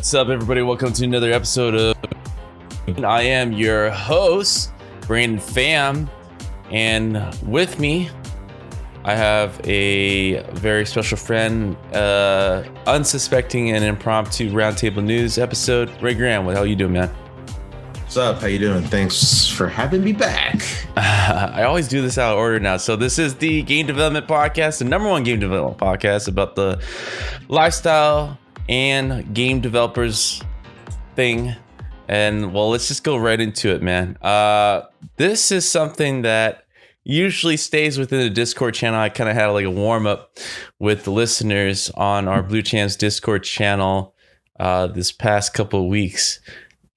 What's up, everybody? Welcome to another episode of I am your host, Brandon Pham, and with me, I have a very special friend, unsuspecting and impromptu Roundtable News episode. Ray Graham, what the hell you doing, man? What's up? How you doing? Thanks for having me back. I always do this out of order now. So this is the Game Development Podcast, the number one game development podcast about the lifestyle and game developers thing. And well, let's just go right into it, man. This is something that usually stays within the Discord channel. I kind of had like a warm up with the listeners on our Blue Champs Discord channel this past couple of weeks.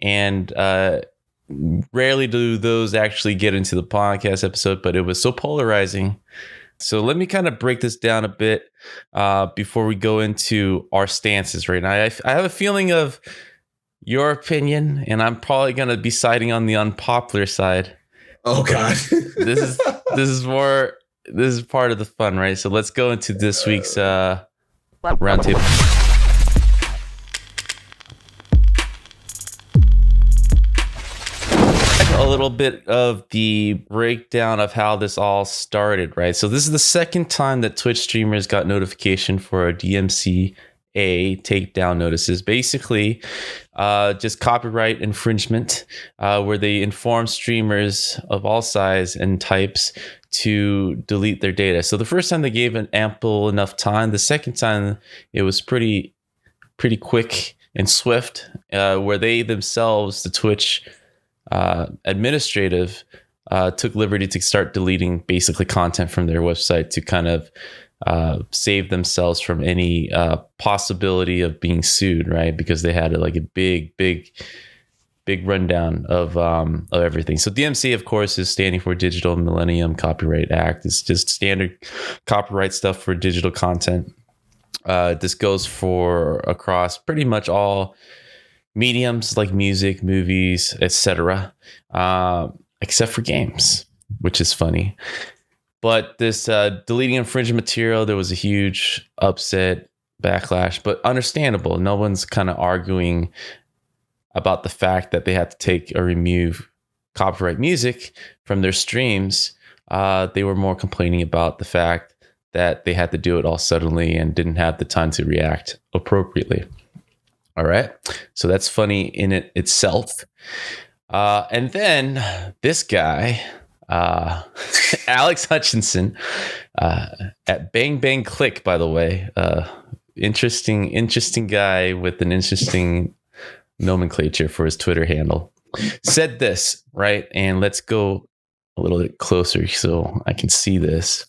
And rarely do those actually get into the podcast episode, but it was so polarizing. So let me kind of break this down a bit before we go into our stances right now. I have a feeling of your opinion, and I'm probably going to be siding on the unpopular side. Oh God. This is part of the fun, right? So let's go into this week's roundtable. A little bit of the breakdown of how this all started, right? So this is the second time that Twitch streamers got notification for a DMCA takedown notices. Basically, just copyright infringement, where they inform streamers of all size and types to delete their data. So the first time they gave an ample enough time. The second time it was pretty quick and swift, where they themselves, the Twitch administrative, took liberty to start deleting basically content from their website to kind of save themselves from any possibility of being sued, right? Because they had like a big rundown of everything. So DMCA, of course, is standing for Digital Millennium Copyright Act. It's just standard copyright stuff for digital content. This goes for across pretty much all mediums like music, movies, etc., except for games, which is funny. But this deleting infringement material, there was a huge upset, backlash, but understandable. No one's kind of arguing about the fact that they had to take or remove copyright music from their streams. They were more complaining about the fact that they had to do it all suddenly and didn't have the time to react appropriately. All right. So that's funny in it itself. And then this guy, Alex Hutchinson, at Bang Bang Click, by the way, interesting guy with an interesting nomenclature for his Twitter handle, said this, right? And let's go a little bit closer so I can see this.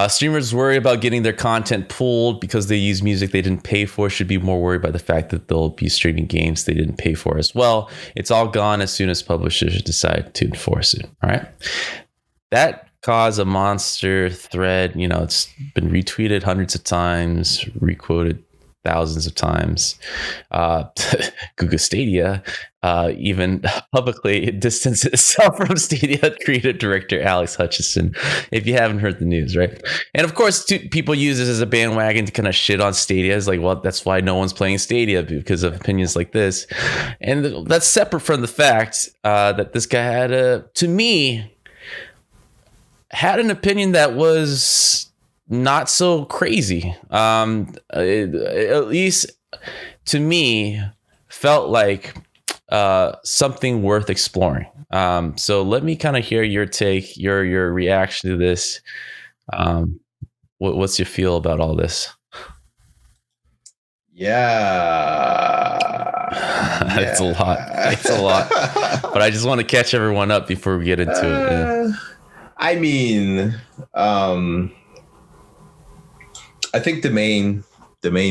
Streamers worry about getting their content pulled because they use music they didn't pay for. Should be more worried by the fact that they'll be streaming games they didn't pay for as well. It's all gone as soon as publishers decide to enforce it. All right. That caused a monster thread. You know, it's been retweeted hundreds of times, requoted thousands of times. Google Stadia even publicly distanced itself from Stadia creative director Alex Hutchinson, if you haven't heard the news, right? And of course, people use this as a bandwagon to kind of shit on Stadia. It's like, well, that's why no one's playing Stadia, because of opinions like this. And that's separate from the fact that this guy had, to me, had an opinion that was not so crazy. At least to me, felt like something worth exploring. So let me kind of hear your take, your reaction to this. What's your feel about all this? Yeah. It's a lot. But I just want to catch everyone up before we get into it. Yeah. I mean, I think the main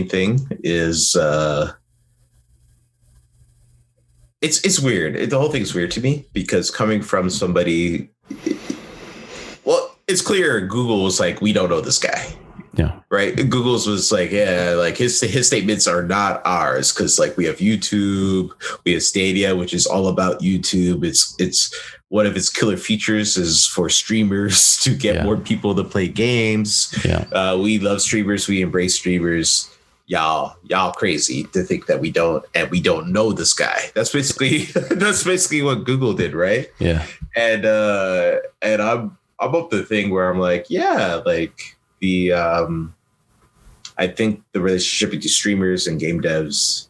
thing is it's weird. The whole thing's weird to me because coming from somebody, well, it's clear Google was like, we don't know this guy. Yeah. Right. Google's was like, yeah, like his statements are not ours because like we have YouTube, we have Stadia, which is all about YouTube. It's one of its killer features is for streamers to get more people to play games. Yeah. We love streamers. We embrace streamers. y'all crazy to think that we don't know this guy. That's basically what Google did, right? Yeah. And I'm up the thing where I'm like, yeah, like the I think the relationship between streamers and game devs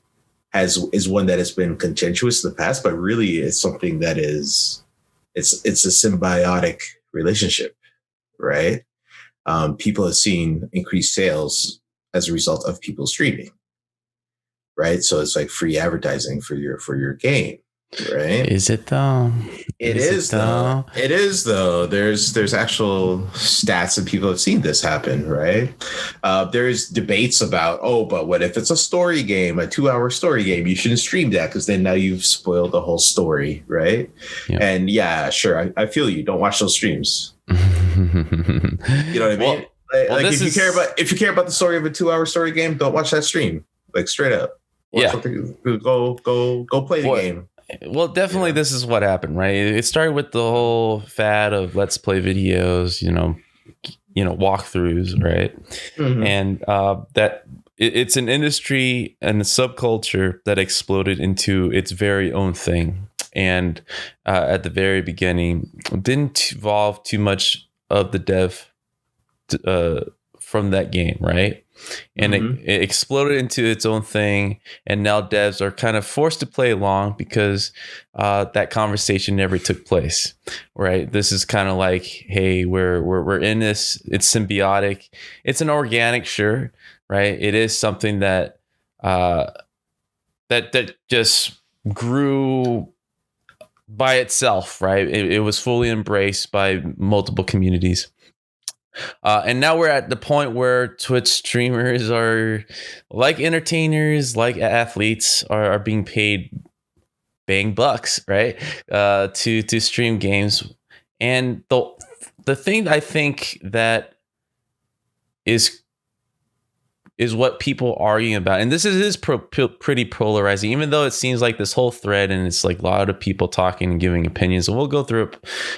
is one that has been contentious in the past, but really it's something that it's a symbiotic relationship, right? People have seen increased sales as a result of people streaming, right? So it's like free advertising for your game, right? Is it though? It is though. It is though. There's actual stats and people have seen this happen, right? There's debates about, but what if it's a story game, a 2-hour story game? You shouldn't stream that because then now you've spoiled the whole story, right? Yeah. And yeah, sure, I feel you. Don't watch those streams. You know what I mean? If you care about the story of a 2-hour story game, don't watch that stream. Like straight up. Go play the game. Well, definitely this is what happened, right? It started with the whole fad of let's play videos, walkthroughs, right? Mm-hmm. And that it's an industry and a subculture that exploded into its very own thing. And at the very beginning, didn't involve too much of the dev from that game, right? And it exploded into its own thing, and now devs are kind of forced to play along because that conversation never took place, right? This is kind of like, hey, we're in this. It's symbiotic. It's an organic, sure, right? It is something that that just grew by itself, right? It was fully embraced by multiple communities. And now we're at the point where Twitch streamers are like entertainers, like athletes are being paid bang bucks, right? To stream games. And the thing I think that is what people are arguing about, and this is pretty polarizing, even though it seems like this whole thread and it's like a lot of people talking and giving opinions, and we'll go through it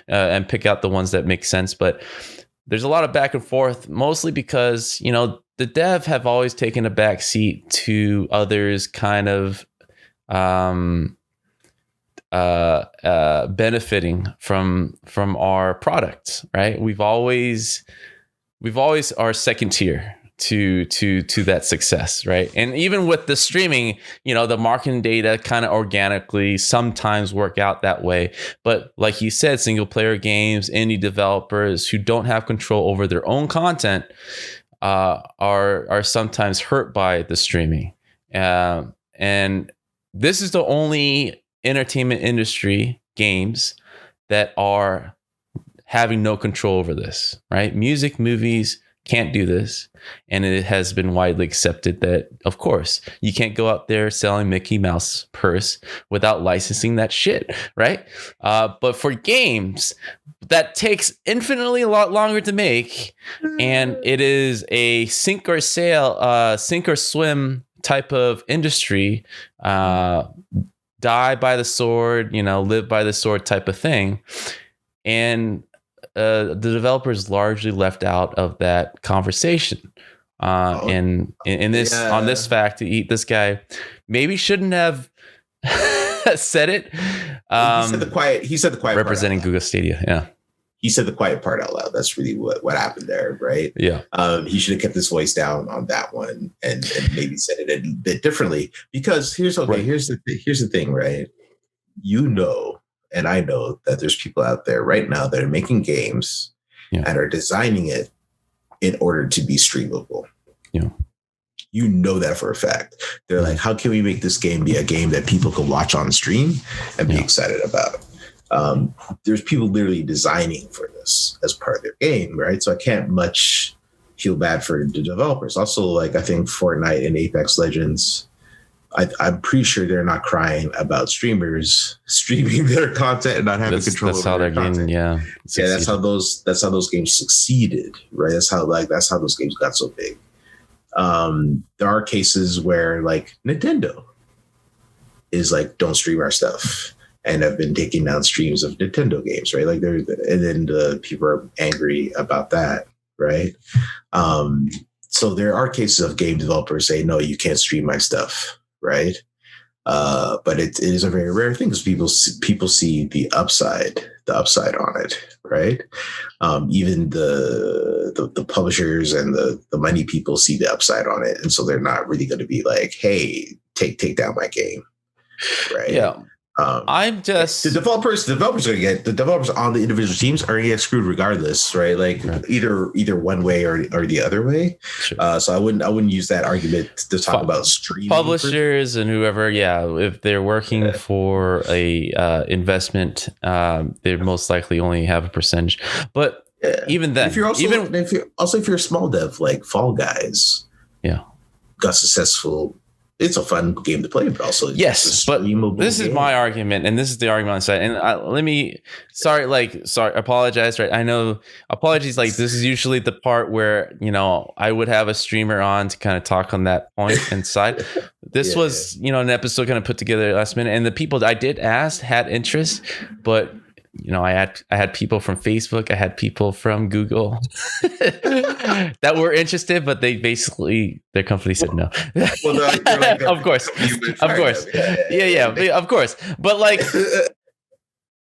and pick out the ones that make sense. But there's a lot of back and forth, mostly because, the dev have always taken a back seat to others kind of benefiting from our products, right? We've always are second tier to that success, right? And even with the streaming, the marketing data kind of organically sometimes work out that way. But like you said, single player games, indie developers who don't have control over their own content are sometimes hurt by the streaming. And this is the only entertainment industry, games, that are having no control over this, right? Music, movies can't do this. And it has been widely accepted that, of course, you can't go out there selling Mickey Mouse purse without licensing that shit, right? But for games, that takes infinitely a lot longer to make. And it is a sink or swim type of industry, die by the sword, live by the sword type of thing. And the developers largely left out of that conversation. And in this, on this fact, this guy maybe shouldn't have said it. He said the quiet representing Google Stadia. Yeah. He said the quiet part out loud. That's really what happened there, right? Yeah. He should have kept his voice down on that one and maybe said it a bit differently. Because here's the thing, right? And I know that there's people out there right now that are making games and are designing it in order to be streamable. Yeah. That for a fact. They're like, how can we make this game be a game that people can watch on stream and be excited about? There's people literally designing for this as part of their game, right? So I can't much feel bad for the developers. Also, like, I think Fortnite and Apex Legends, I'm pretty sure they're not crying about streamers streaming their content and not having control over their content. That's how those games succeeded, right? That's how those games got so big. There are cases where like Nintendo is like, don't stream our stuff, and have been taking down streams of Nintendo games, right? Like and then the people are angry about that, right? so there are cases of game developers say, no, you can't stream my stuff, right? But it is a very rare thing because people see the upside on it, right? Even the publishers and the money people see the upside on it, and so they're not really going to be like, hey, take down my game, right? Yeah. I'm just the developers are gonna get the developers on the individual teams are gonna get screwed regardless, right? Like either one way or the other way. Sure. So I wouldn't use that argument to talk about streaming publishers and whoever. Yeah, if they're working for a investment, they most likely only have a percentage. But even then, yes. But this is my argument, and this is the argument on the side. And sorry, apologize. Right, I know apologies. Like this is usually the part where I would have a streamer on to kind of talk on that point and side. This was an episode kind of put together last minute, and the people I did ask had interest, but. I had people from Facebook, I had people from Google that were interested, but they basically their company said no. Well, like, of course, yeah, of course.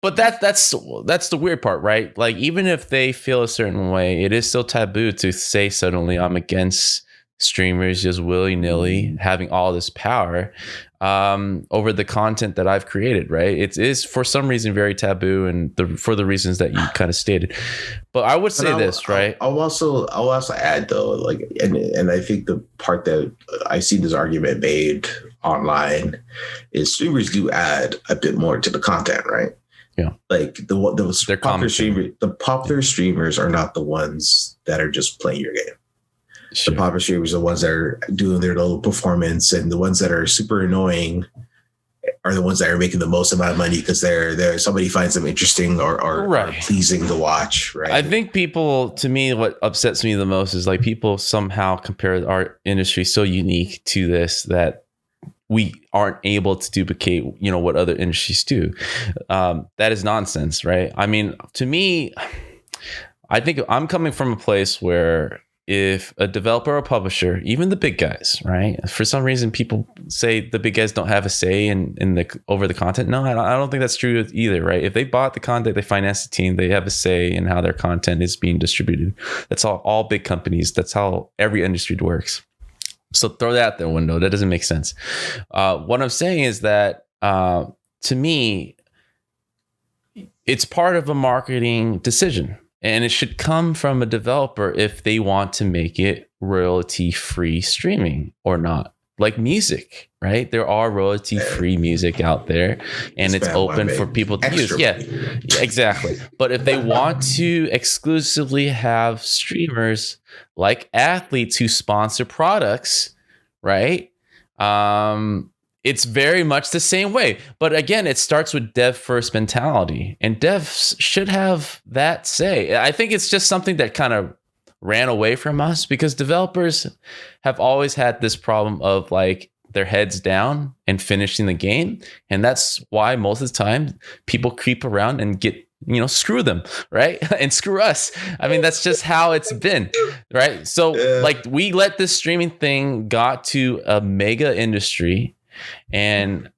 But that's the weird part, right? Like even if they feel a certain way, it is still taboo to say suddenly I'm against streamers just willy-nilly having all this power over the content that I've created, right? It is for some reason very taboo, and for the reasons that you kind of stated. But I would say right? I'll also add though, like, and I think the part that I see this argument made online is streamers do add a bit more to the content, right? Yeah, like the popular streamers are not the ones that are just playing your game. Sure. The popular streamers are the ones that are doing their little performance, and the ones that are super annoying are the ones that are making the most amount of money because they're somebody finds them interesting or pleasing to watch. Right. I think to me, what upsets me the most is like people somehow compare our industry so unique to this that we aren't able to duplicate, what other industries do. That is nonsense, right? I mean, to me, I think I'm coming from a place where if a developer or publisher, even the big guys, right? For some reason, people say the big guys don't have a say in over the content. No, I don't think that's true either, right? If they bought the content, they finance the team, they have a say in how their content is being distributed. That's all big companies. That's how every industry works. So throw that out the window. That doesn't make sense. What I'm saying is that to me, it's part of a marketing decision. And it should come from a developer if they want to make it royalty-free streaming or not. Like music, right? There are royalty-free music out there, and it's open for people to use. Yeah, exactly. But if they want to exclusively have streamers like athletes who sponsor products, right? It's very much the same way. But again, it starts with dev first mentality, and devs should have that say. I think it's just something that kind of ran away from us because developers have always had this problem of like their heads down and finishing the game. And that's why most of the time people creep around and get, screw them, right? And screw us. I mean, that's just how it's been, right? So like we let this streaming thing got to a mega industry and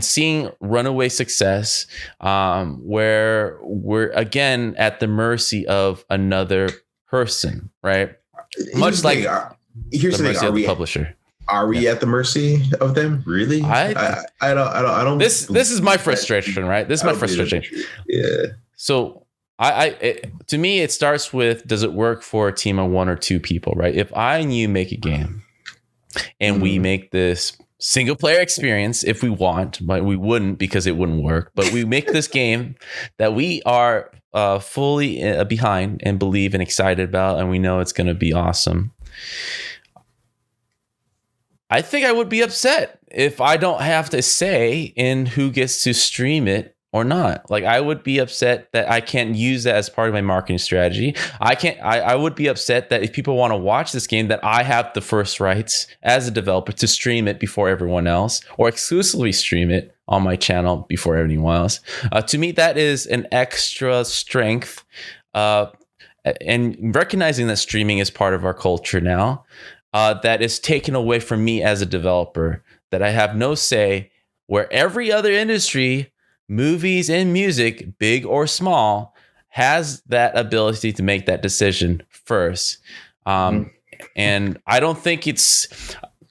seeing runaway success where we're again at the mercy of another person, right? Much like here's the mercy of the publisher. Are we at the mercy of them? Really? I don't. This is my frustration, right? This is my frustration. Yeah. So to me, it starts with, does it work for a team of one or two people, right? If I and you make a game and we make this single player experience if we want, but we wouldn't because it wouldn't work. But we make this game that we are fully behind and believe and excited about, and we know it's going to be awesome. I think I would be upset if I don't have to say in who gets to stream it or not. Like I would be upset that I can't use that as part of my marketing strategy. I would be upset that if people want to watch this game, that I have the first rights as a developer to stream it before everyone else, or exclusively stream it on my channel before anyone else. To me, that is an extra strength and recognizing that streaming is part of our culture now, that is taken away from me as a developer, that I have no say, where every other industry, movies and music, big or small, has that ability to make that decision first. And I don't think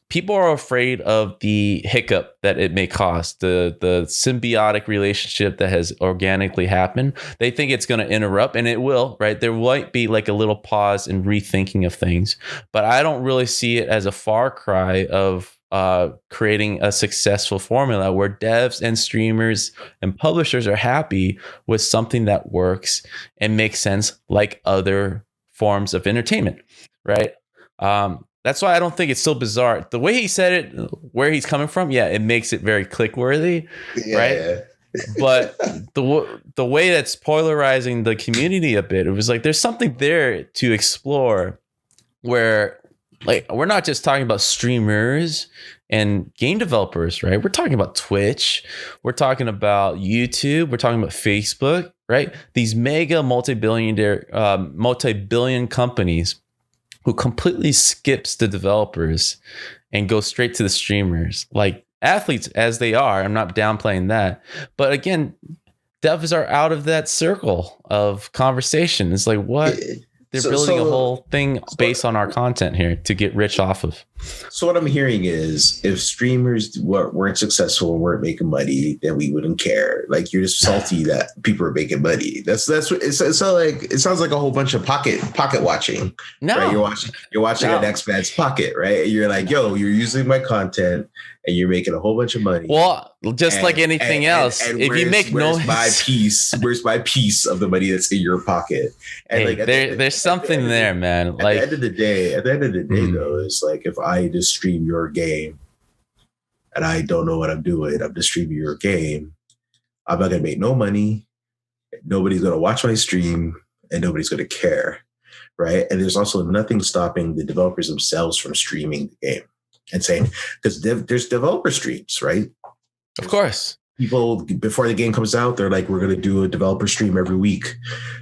people are afraid of the hiccup that it may cause, the symbiotic relationship that has organically happened. They think it's going to interrupt, and it will, right? There might be like a little pause and rethinking of things, but I don't really see it as a far cry of creating a successful formula where devs and streamers and publishers are happy with something that works and makes sense like other forms of entertainment, right? That's why I don't think it's so bizarre. The way he said it, where he's coming from, yeah, it makes it very click worthy, right? But the way that's polarizing the community a bit, it was like there's something there to explore, where like we're not just talking about streamers and game developers, right? We're talking about Twitch, we're talking about YouTube, we're talking about Facebook, right? These mega multi-billion companies who completely skips the developers and goes straight to the streamers, like athletes as they are. I'm not downplaying that. But again, devs are out of that circle of conversation. It's like, what? They're building a whole thing based on our content here to get rich off of. So what I'm hearing is, if streamers weren't successful and weren't making money, then we wouldn't care. Like, you're just salty that people are making money. That's what it's like. It sounds like a whole bunch of pocket watching. No, right? You're watching an X-Man's pocket, right? And you're like, yo, you're using my content and you're making a whole bunch of money. Well, just like anything else, and if you make where's my piece of the money that's in your pocket? And hey, like, there's something there, man. Like, at the end of the day, though, it's like, if I just stream your game and I don't know what I'm doing, I'm just streaming your game, I'm not gonna make no money. Nobody's gonna watch my stream, and nobody's gonna care, right? And there's also nothing stopping the developers themselves from streaming the game and saying, because there's developer streams, right? Of course. People, before the game comes out, they're like, we're going to do a developer stream every week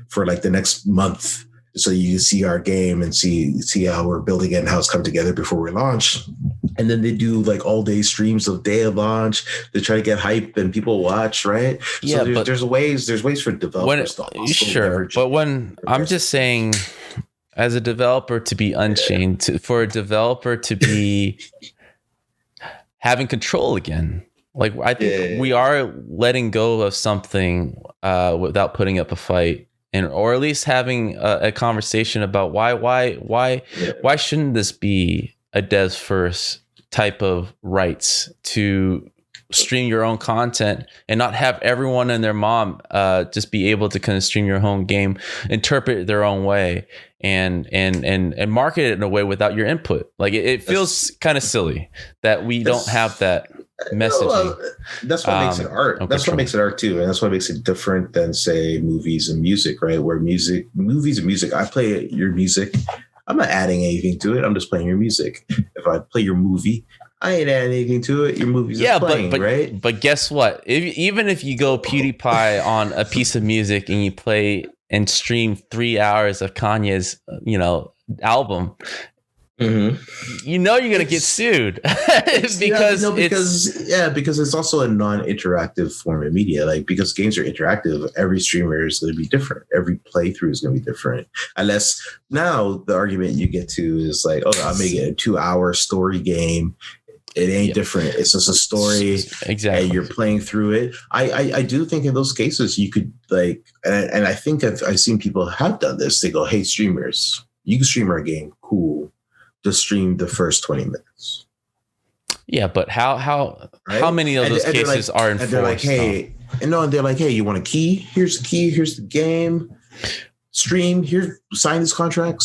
for like the next month, so you can see our game and see how we're building it and how it's come together before we launch. And then they do like all day streams of day of launch. They try to get hype and people watch, right? Yeah, so there's ways for developers to also sure. But when I'm just saying, as a developer to be unchained, for a developer to be having control again. Like, I think we are letting go of something without putting up a fight, or at least having a conversation about why shouldn't this be a devs first type of rights to stream your own content and not have everyone and their mom just be able to kind of stream your home game, interpret it their own way, and market it in a way without your input. Like, it feels kind of silly that we don't have that messaging. Well, that's what makes it art. That's what makes it art too, and that's what makes it different than, say, movies and music, right? Where movies and music, I play your music, I'm not adding anything to it. I'm just playing your music. If I play your movie, I ain't adding anything to it. Your movie's just playing, right? But guess what? Even if you go PewDiePie on a piece of music and you play and stream 3 hours of Kanye's, album, you're gonna get sued because it's also a non-interactive form of media. Like, because games are interactive, every streamer is going to be different. Every playthrough is going to be different. Unless now the argument you get to is like, oh, I'm making a 2-hour story game. It ain't different. It's just a story. Exactly. And you're playing through it. I do think in those cases you could, like, and I think I've seen people have done this. They go, hey, streamers, you can stream our game. Cool. Just stream the first 20 minutes. Yeah, but how many of those cases are enforced? And they're like, hey, they're like, hey, you want a key? Here's the key. Here's the game. Stream here. Sign this contract.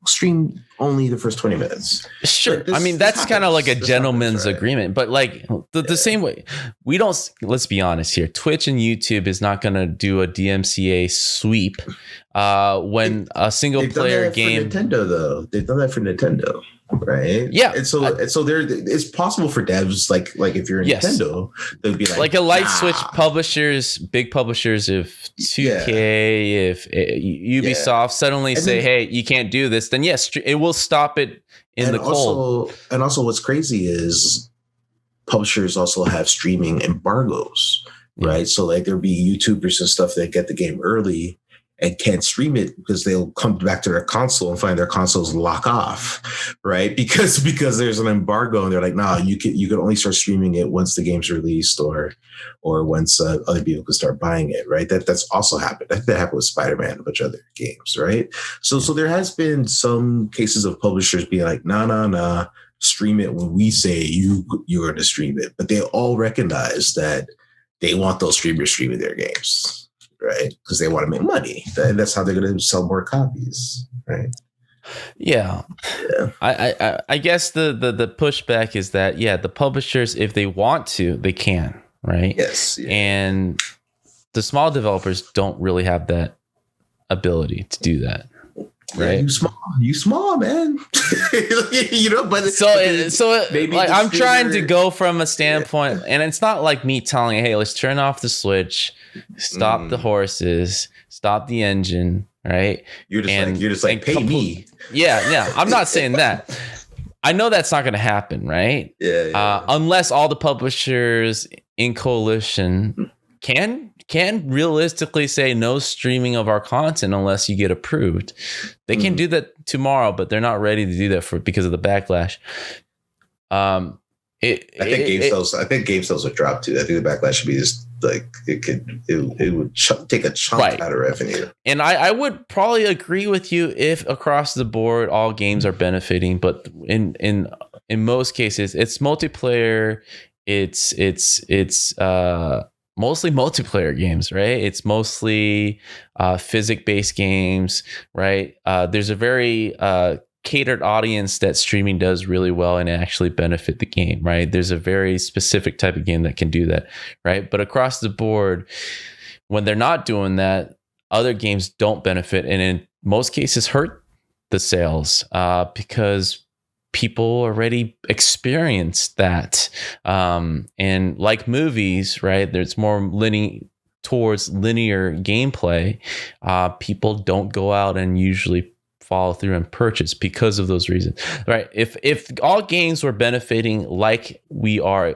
Stream only the first 20 minutes. Sure. I mean, that's kind of like a gentleman's agreement, but like the same way we don't, let's be honest here. Twitch and YouTube is not going to do a DMCA sweep when a single player game. For Nintendo, though, they've done that for Nintendo, right? Yeah. And so there, it's possible for devs like if you're a Nintendo, they'd be like a light switch publishers, big publishers of 2K, if Ubisoft suddenly say, hey, you can't do this, then yes, it will stop it in the cold. And also what's crazy is publishers also have streaming embargoes, right? So like there'll be YouTubers and stuff that get the game early and can't stream it because they'll come back to their console and find their consoles lock off, right? Because there's an embargo and they're like, nah, you can only start streaming it once the game's released or once other people can start buying it, right? That's also happened. That happened with Spider-Man and a bunch of other games, right? So there has been some cases of publishers being like, nah, stream it when we say you're going to stream it, but they all recognize that they want those streamers streaming their games. Right, because they want to make money, and that's how they're going to sell more copies, right? Yeah. I guess the pushback is that the publishers, if they want to, they can, right? Yes. Yeah. And the small developers don't really have that ability to do that. Right, you small, man. But maybe like I'm trying to go from a standpoint, and it's not like me telling you, hey, let's turn off the switch, stop the horses, stop the engine, right? You're just like pay me. Yeah. I'm not saying that. I know that's not going to happen, right? Yeah. Unless all the publishers in coalition can realistically say no streaming of our content unless you get approved. They can do that tomorrow, but they're not ready to do that because of the backlash. I think game sales would drop too. I think the backlash should be just like it would take a chunk out of revenue. And I would probably agree with you if across the board all games are benefiting, but in most cases it's multiplayer. It's mostly multiplayer games, right? It's mostly physics-based games, right? There's a very catered audience that streaming does really well and actually benefit the game, right? There's a very specific type of game that can do that, right? But across the board, when they're not doing that, other games don't benefit, and in most cases hurt the sales because people already experienced that. And like movies, right, there's more towards linear gameplay. People don't go out and usually follow through and purchase because of those reasons, right? If all games were benefiting like we are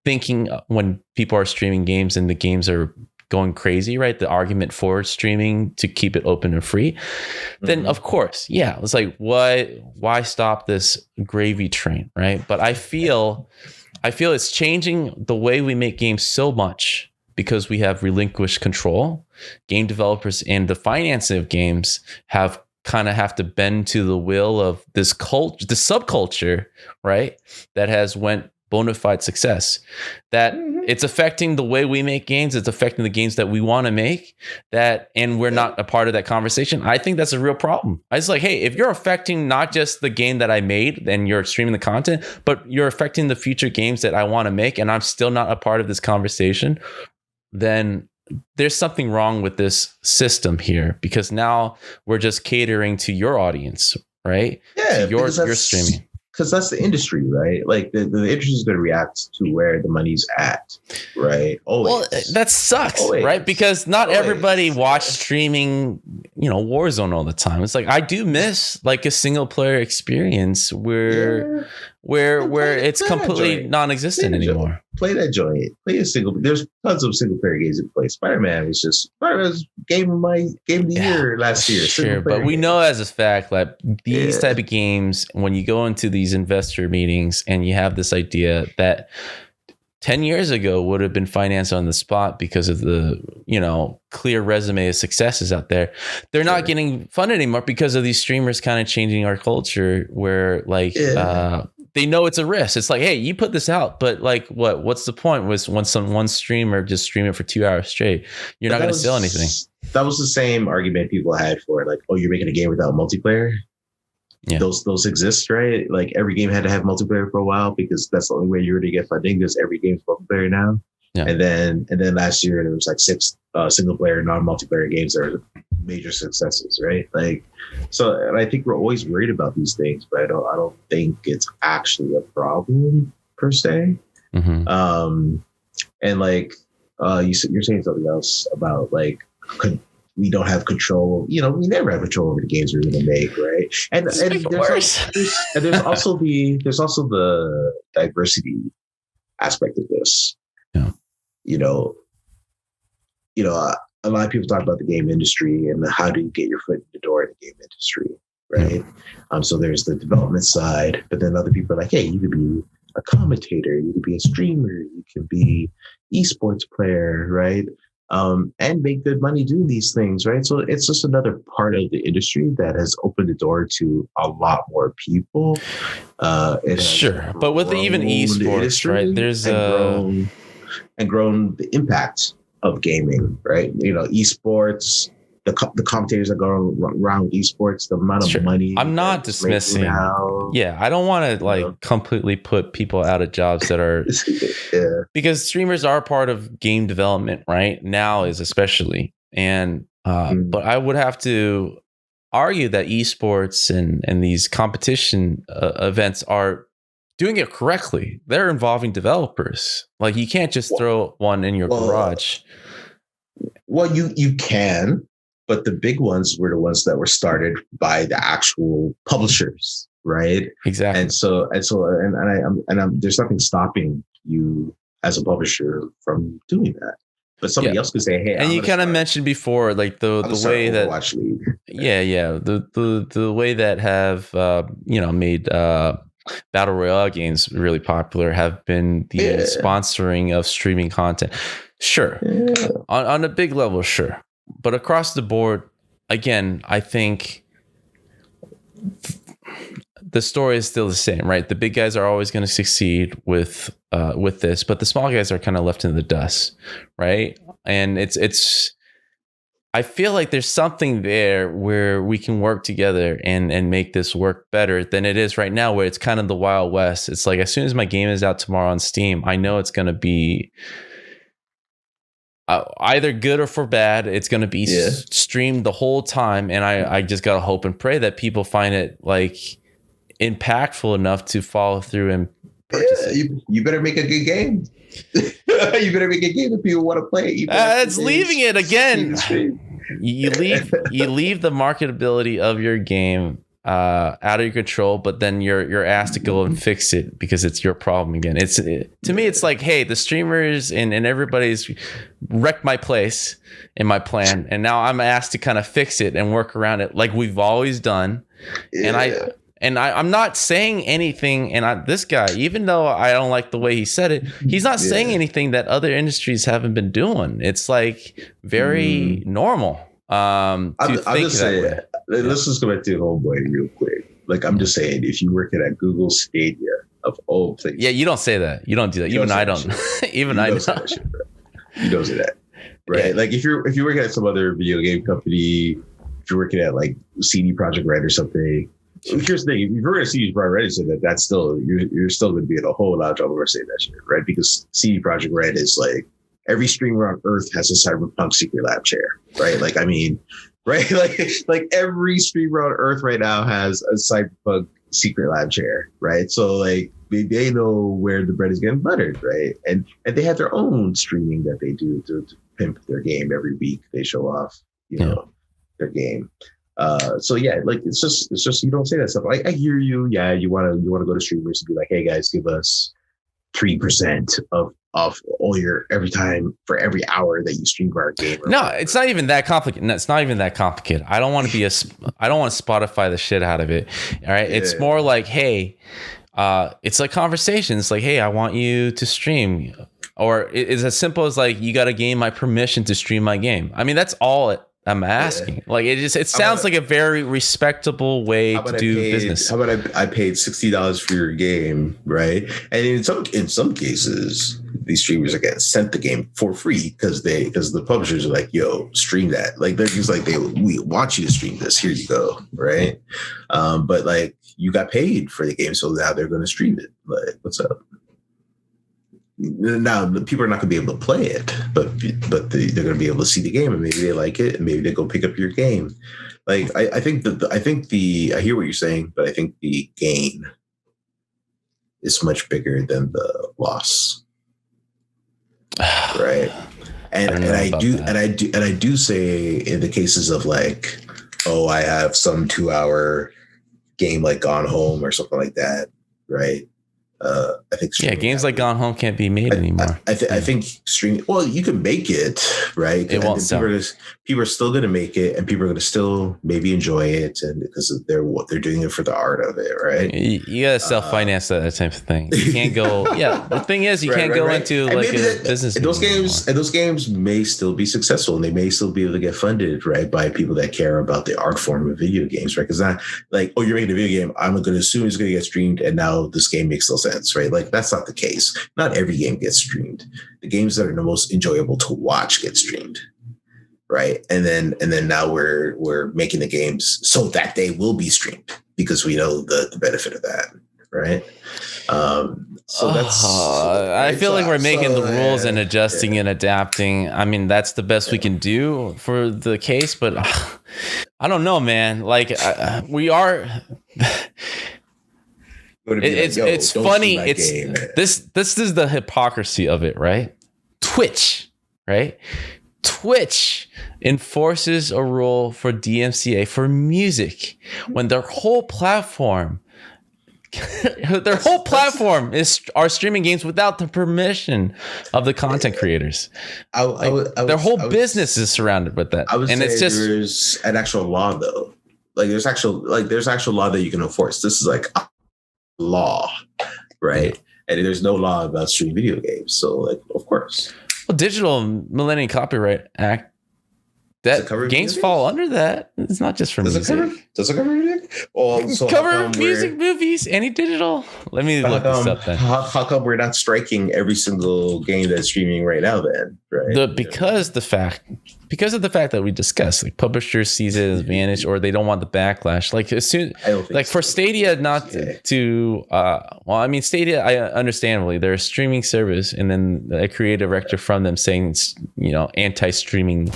thinking when people are streaming games and the games are going crazy, right? The argument for streaming to keep it open and free, then of course, it's like, why stop this gravy train, right? But I feel it's changing the way we make games so much because we have relinquished control. Game developers and the financing of games have to bend to the will of this culture, the subculture, right? That has went bona fide success, that it's affecting the way we make games. It's affecting the games that we want to make, and we're not a part of that conversation. I think that's a real problem. I was like, hey, if you're affecting not just the game that I made and you're streaming the content, but you're affecting the future games that I want to make, and I'm still not a part of this conversation, then there's something wrong with this system here, because now we're just catering to your audience, right? Yeah, to your streaming. Because that's the industry, right? Like the industry is going to react to where the money's at, right? Always. Well, that sucks, right? Because not everybody watched streaming, Warzone all the time. It's like I do miss like a single player experience where it's completely non-existent anymore. Play that joint. There's tons of single player games to play. Spider-Man's game of the year last year. Sure, but we know as a fact that these type of games, when you go into these investor meetings and you have this idea that 10 years ago would have been financed on the spot because of the, clear resume of successes out there, they're not getting funded anymore because of these streamers kind of changing our culture where they know it's a risk. It's like, hey, you put this out, but like, what's the point? Was when one streamer just stream it for 2 hours straight, you're not going to sell anything. That was the same argument people had for like, oh, you're making a game without multiplayer. Yeah. Those exist, right? Like every game had to have multiplayer for a while because that's the only way you were to get funding because every game's multiplayer now. Yeah. And then last year there was like 6 single player non-multiplayer games that are major successes, right? Like, so and I think we're always worried about these things, but I don't think it's actually a problem per se. Mm-hmm. And like you're saying something else about like we don't have control. You know, we never have control over the games we're going to make, right? And there's also the diversity aspect of this. Yeah. You know, a lot of people talk about the game industry and how do you get your foot in the door in the game industry, right? So there's the development side, but then other people are like, hey, you could be a commentator, you could be a streamer, you could be esports player, right? And make good money doing these things, right? So it's just another part of the industry that has opened the door to a lot more people. Sure, but with even esports, right? There's grown the impact of gaming, right? You know, esports, the commentators that go around esports, the amount of money. I'm not dismissing. Yeah, I don't want to completely put people out of jobs that are because streamers are part of game development, right? Now is especially, and but I would have to argue that esports and these competition events are doing it correctly. They're involving developers. Like you can't just throw one in your garage. Well, you can, but the big ones were the ones that were started by the actual publishers, right? Exactly. And there's nothing stopping you as a publisher from doing that. But somebody else could say, "Hey," and you kind of mentioned before, like the way that Overwatch League. The way that have made battle royale games really popular have been the sponsoring of streaming content. Sure, on a big level, sure, but across the board, again, I think the story is still the same, right? The big guys are always going to succeed with this, but the small guys are kind of left in the dust, right? And it's. I feel like there's something there where we can work together and make this work better than it is right now, where it's kind of the Wild West. It's like as soon as my game is out tomorrow on Steam, I know it's going to be either good or for bad. It's going to be streamed the whole time, and I just got to hope and pray that people find it like impactful enough to follow through and purchase it. You better make a good game. You better make a game if people want to play it. It's leaving it again. You leave the marketability of your game out of your control, but then you're asked to go and fix it because it's your problem again. To me, it's like, hey, the streamers and everybody's wrecked my place and my plan, and now I'm asked to kind of fix it and work around it like we've always done. And I'm not saying anything. And this guy, even though I don't like the way he said it, he's not saying anything that other industries haven't been doing. It's like very normal. I'm just saying, let's just go back to homeboy real quick. Like, I'm just saying, if you work at Google Stadia of all places. Yeah, you don't say that. You don't do that. Even I don't. Even I don't. You don't say that. Right? Yeah. Like, if you're working at some other video game company, if you're working at like CD Projekt Red or something, here's the thing: if you're going to CD Projekt Red, so that's still you're still going to be in a whole lot of trouble for saying that shit, right? Because CD Projekt Red is like every streamer on Earth has a Cyberpunk secret lab chair, right? Like, I mean, right? Like every streamer on Earth right now has a Cyberpunk secret lab chair, right? So like they know where the bread is getting buttered, right? And they have their own streaming that they do to pimp their game every week. They show off, you know, their game. So yeah, like it's just you don't say that stuff. I hear you. Yeah, you want to go to streamers and be like, hey guys, give us 3% of all your every time for every hour that you stream our game. No, it's not even that complicated. No, it's not even that complicated. I don't want to Spotify the shit out of it. All right, it's more like, hey, it's like conversation. It's like, hey, I want you to stream, or it's as simple as like, you got to gain my permission to stream my game. I mean, that's all I'm asking. Like it sounds like a very respectable way to do business. How about I paid $60 for your game, right? And in some cases, these streamers are getting sent the game for free because the publishers are like, yo, stream that. Like they're just like, we want you to stream this. Here you go, right? But like you got paid for the game, so now they're going to stream it. Like, what's up? Now the people are not going to be able to play it, but they're going to be able to see the game, and maybe they like it, and maybe they go pick up your game. Like I hear what you're saying, but I think the gain is much bigger than the loss, right? And I do say in the cases of like, oh, I have some 2-hour game like Gone Home or something like that, right? I think games like Gone Home can't be made anymore. I think streaming. Well, you can make it, right? It won't sell. People are still going to make it, and people are going to still maybe enjoy it, and because they're doing it for the art of it, right? You got to self-finance that type of thing. You can't go. The thing is, you can't go into like a business. And those games may still be successful, and they may still be able to get funded, right, by people that care about the art form of video games, right? Because not like, oh, you're making a video game, I'm going to assume it's going to get streamed, and now this game makes no sense, right? Like that's not the case. Not every game gets streamed. The games that are the most enjoyable to watch get streamed, right? And then now we're making the games so that they will be streamed because we know the benefit of that, right? So that's. I feel like we're making the rules and adjusting and adapting. I mean, that's the best we can do for the case, but I don't know, man. Like we are. It's funny. This is the hypocrisy of it, right? Twitch, right? Twitch enforces a rule for DMCA for music when their whole platform are streaming games without the permission of the content creators. Their whole business is surrounded with that. And it's just there's an actual law though. Like there's actual law that you can enforce. This is like law, right? And there's no law about streaming video games, so like of course. Well, Digital Millennium Copyright Act, that games fall under that. It's not just for music. Does it cover music? Well, so cover music, movies, any digital. Let me look this up then. How come we're not striking every single game that's streaming right now then? Right? Because of the fact that we discussed, like publishers sees it as advantage, or they don't want the backlash. Like as soon, like for Stadia not to Stadia, I understandably they're a streaming service, and then a creative director from them saying it's anti-streaming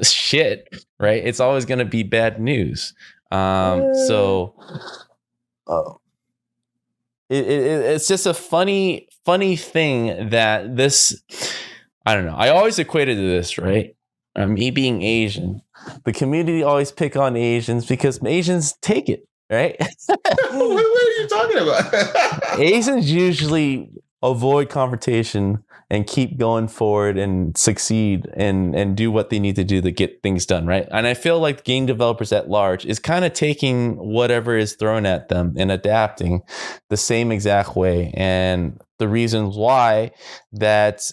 shit, right? It's always going to be bad news. It's just a funny thing that this. I don't know. I always equated to this, right? Me being Asian, the community always pick on Asians because Asians take it, right? What are you talking about? Asians usually avoid confrontation and keep going forward and succeed and do what they need to do to get things done, right? And I feel like game developers at large is kind of taking whatever is thrown at them and adapting the same exact way. And the reasons why that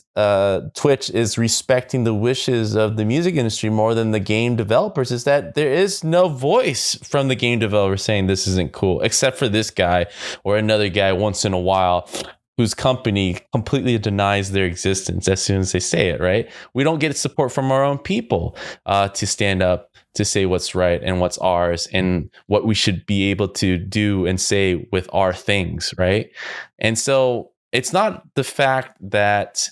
Twitch is respecting the wishes of the music industry more than the game developers is that there is no voice from the game developer saying this isn't cool, except for this guy or another guy once in a while whose company completely denies their existence as soon as they say it, right? We don't get support from our own people to stand up to say what's right and what's ours and what we should be able to do and say with our things, right? And so it's not the fact that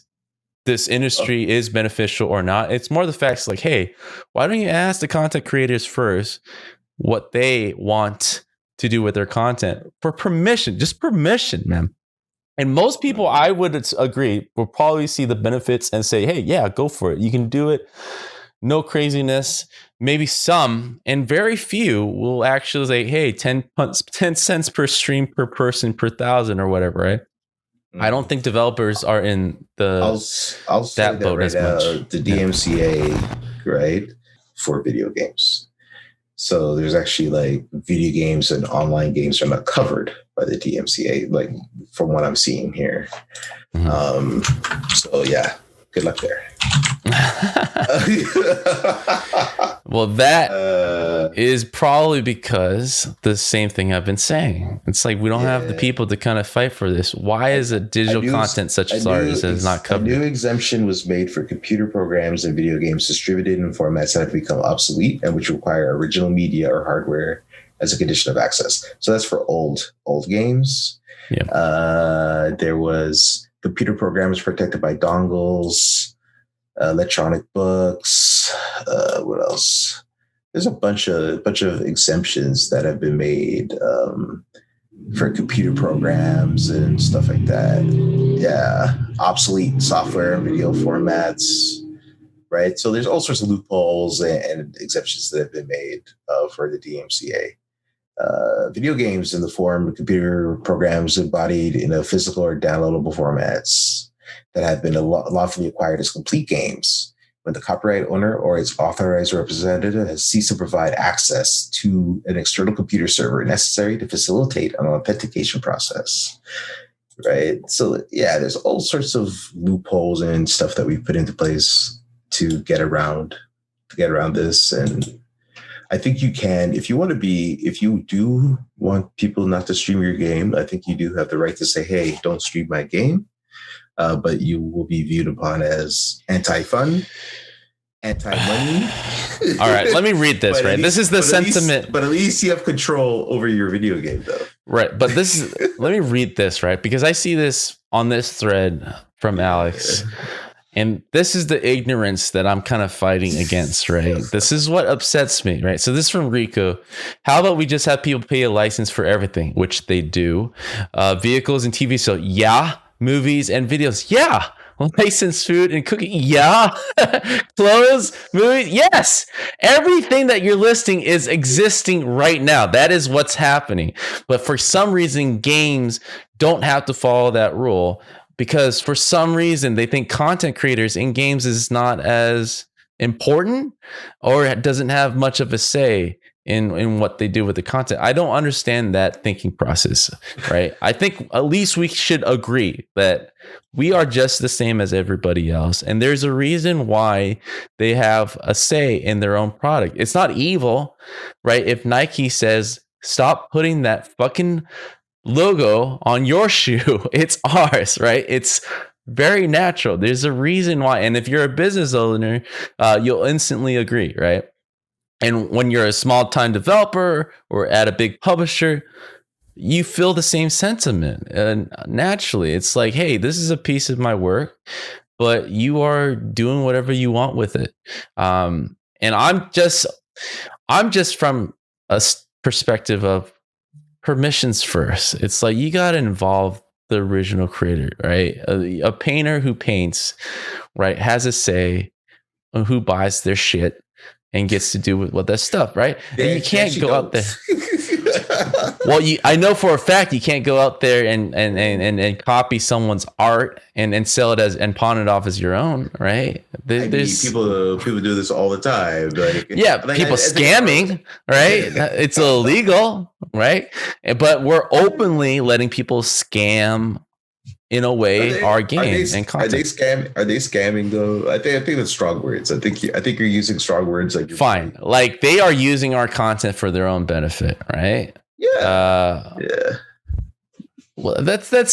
this industry is beneficial or not. It's more the facts like, hey, why don't you ask the content creators first what they want to do with their content for permission, just permission, man. And most people, I would agree, will probably see the benefits and say, hey, yeah, go for it. You can do it. No craziness. Maybe some, and very few will actually say, hey, 10 cents per stream per person per 1,000 or whatever, right? I don't think developers are in I'll say that boat right as much. The DMCA, right, for video games. So there's actually like video games and online games are not covered by the DMCA, like from what I'm seeing here. So yeah, good luck there. Well, that is probably because the same thing I've been saying. It's like we don't have the people to kind of fight for this. Why is it digital content such as ours is not covered? A new exemption was made for computer programs and video games distributed in formats that have become obsolete and which require original media or hardware as a condition of access. So that's for old games. Yeah. There was computer programs protected by dongles, electronic books. What else? There's a bunch of exemptions that have been made for computer programs and stuff like that. Yeah, obsolete software and video formats, right? So there's all sorts of loopholes and exemptions that have been made for the DMCA. Video games in the form of computer programs embodied in a physical or downloadable formats that have been lawfully acquired as complete games when the copyright owner or its authorized representative has ceased to provide access to an external computer server necessary to facilitate an authentication process. Right. So, yeah, there's all sorts of loopholes and stuff that we've put into place to get around this. And I think you can, if you do want people not to stream your game, I think you do have the right to say, hey, don't stream my game. But you will be viewed upon as anti-fun, anti-money. All right, let me read this, right? This is the sentiment. But at least you have control over your video game, though. Right, but let me read this, right? Because I see this on this thread from Alex. And this is the ignorance that I'm kind of fighting against, right? This is what upsets me, right? So this is from Rico. How about we just have people pay a license for everything, which they do. Vehicles and TV, so yeah. Movies and videos, yeah. Licensed food and cooking, yeah. Clothes, movies, yes. Everything that you're listing is existing right now. That is what's happening. But for some reason, games don't have to follow that rule because for some reason they think content creators in games is not as important or it doesn't have much of a say in what they do with the content. I don't understand that thinking process, right? I think at least we should agree that we are just the same as everybody else. And there's a reason why they have a say in their own product. It's not evil, right? If Nike says, stop putting that fucking logo on your shoe, it's ours, right? It's very natural. There's a reason why. And if you're a business owner, you'll instantly agree, right? And when you're a small time developer or at a big publisher, you feel the same sentiment. And naturally, it's like, hey, this is a piece of my work, but you are doing whatever you want with it. And I'm just from a perspective of permissions first. It's like you got to involve the original creator, right? A painter who paints, right, has a say on who buys their shit and gets to do with that stuff, right? And you can't go out there. Well, I know for a fact you can't go out there and copy someone's art and sell it as and pawn it off as your own, right? There's people do this all the time. People scamming, right? It's illegal, right? But we're openly letting people scam. In a way, our games and content. Are they scamming though? I think that's strong words. I think you're using strong words. Like fine, like they are using our content for their own benefit, right? Yeah. Well, that's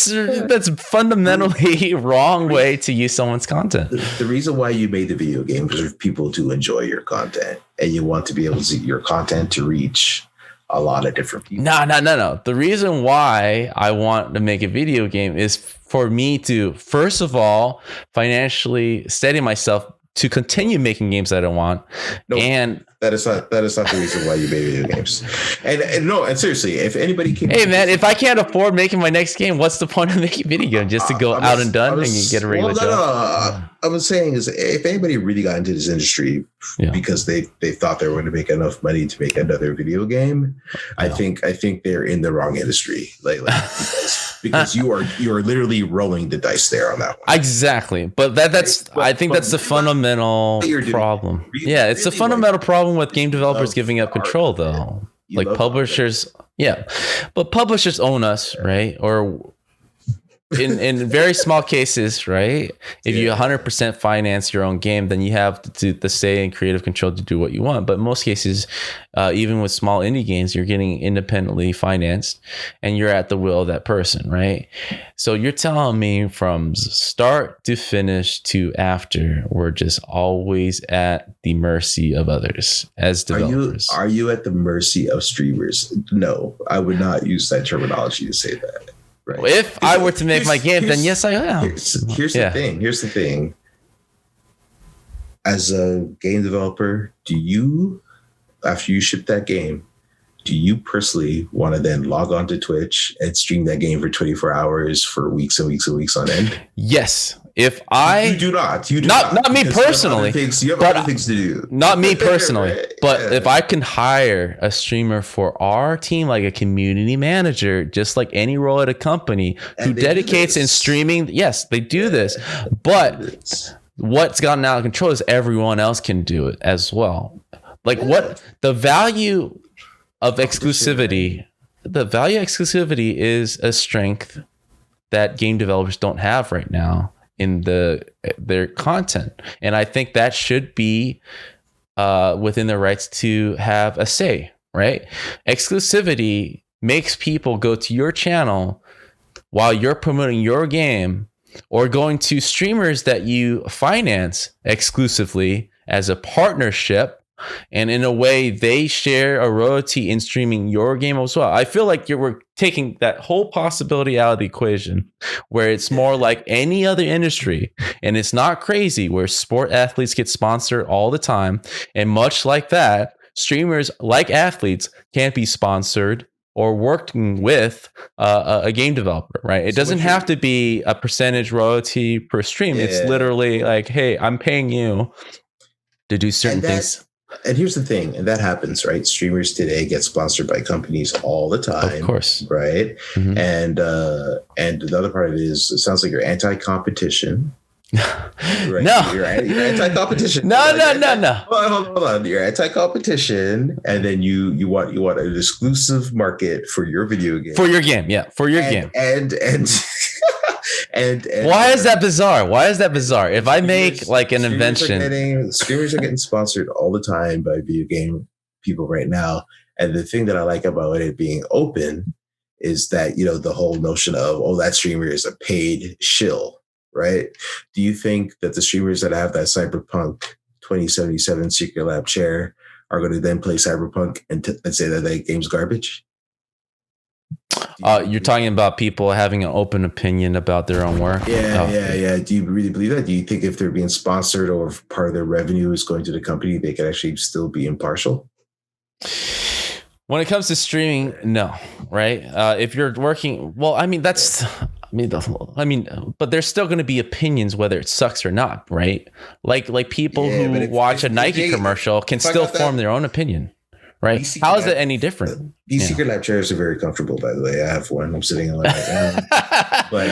fundamentally wrong way to use someone's content. The reason why you made the video game is for people to enjoy your content, and you want to be able to see your content to reach a lot of different people. No. The reason why I want to make a video game is for me to, first of all, financially steady myself to continue making games that I want. No, and that is not the reason why you made video games. And seriously, if anybody can, hey man, if I can't afford making my next game, what's the point of making video game? Just to go out and done and you get a regular job? No. I was saying is if anybody really got into this industry because they thought they were going to make enough money to make another video game, I think they're in the wrong industry. Like because you are literally rolling the dice there on that one. Exactly. But that's the fundamental problem. Yeah, it's the fundamental problem with game developers giving up control though. Like publishers, but publishers own us, right? Or in very small cases, right? If you 100% finance your own game, then you have the say and creative control to do what you want. But in most cases, even with small indie games, you're getting independently financed and you're at the will of that person, right? So you're telling me from start to finish to after, we're just always at the mercy of others as developers. Are you at the mercy of streamers? No, I would not use that terminology to say that. Right. If I were to make my game, then yes, I am. Here's the thing. Here's the thing. As a game developer, do you, after you ship that game, do you personally want to then log on to Twitch and stream that game for 24 hours for weeks and weeks and weeks on end? Yes. If I you do not not me personally, you have other things to do. Not me personally, right? but if I can hire a streamer for our team, like a community manager, just like any role at a company who dedicates in streaming, yes, they do this. But what's gotten out of control is everyone else can do it as well. Like what the value of exclusivity, is a strength that game developers don't have right now in their content. And I think that should be within their rights to have a say, right? Exclusivity makes people go to your channel while you're promoting your game or going to streamers that you finance exclusively as a partnership. And in a way, they share a royalty in streaming your game as well. I feel like we're taking that whole possibility out of the equation, where it's more like any other industry. And it's not crazy, where sport athletes get sponsored all the time. And much like that, streamers, like athletes, can't be sponsored or working with a game developer, right? It doesn't have to be a percentage royalty per stream. Yeah. It's literally like, hey, I'm paying you to do certain things. And here's the thing, and that happens, right? Streamers today get sponsored by companies all the time, of course, right? Mm-hmm. And the other part of it is, it sounds like you're anti-competition. Right? No, you're anti-competition. No. Hold on. You're anti-competition, and then you want an exclusive market for your video game. For your game, yeah, for your game. And why is that bizarre? If I make like an invention, streamers are getting sponsored all the time by video game people right now. And the thing that I like about it being open is that, you know, the whole notion of, oh, that streamer is a paid shill, right? Do you think that the streamers that have that Cyberpunk 2077 Secret Lab chair are going to then play Cyberpunk and say that that game's garbage? You're talking about people having an open opinion about their own work? Yeah. Do you really believe that? Do you think if they're being sponsored or if part of their revenue is going to the company, they could actually still be impartial? When it comes to streaming, no, right? If you're working, well, I mean, but there's still going to be opinions whether it sucks or not, right? Like people who watch a Nike commercial can still form their own opinion. Right? How is it any different? These Secret Lab chairs are very comfortable, by the way. I have one. I'm sitting on one right now. But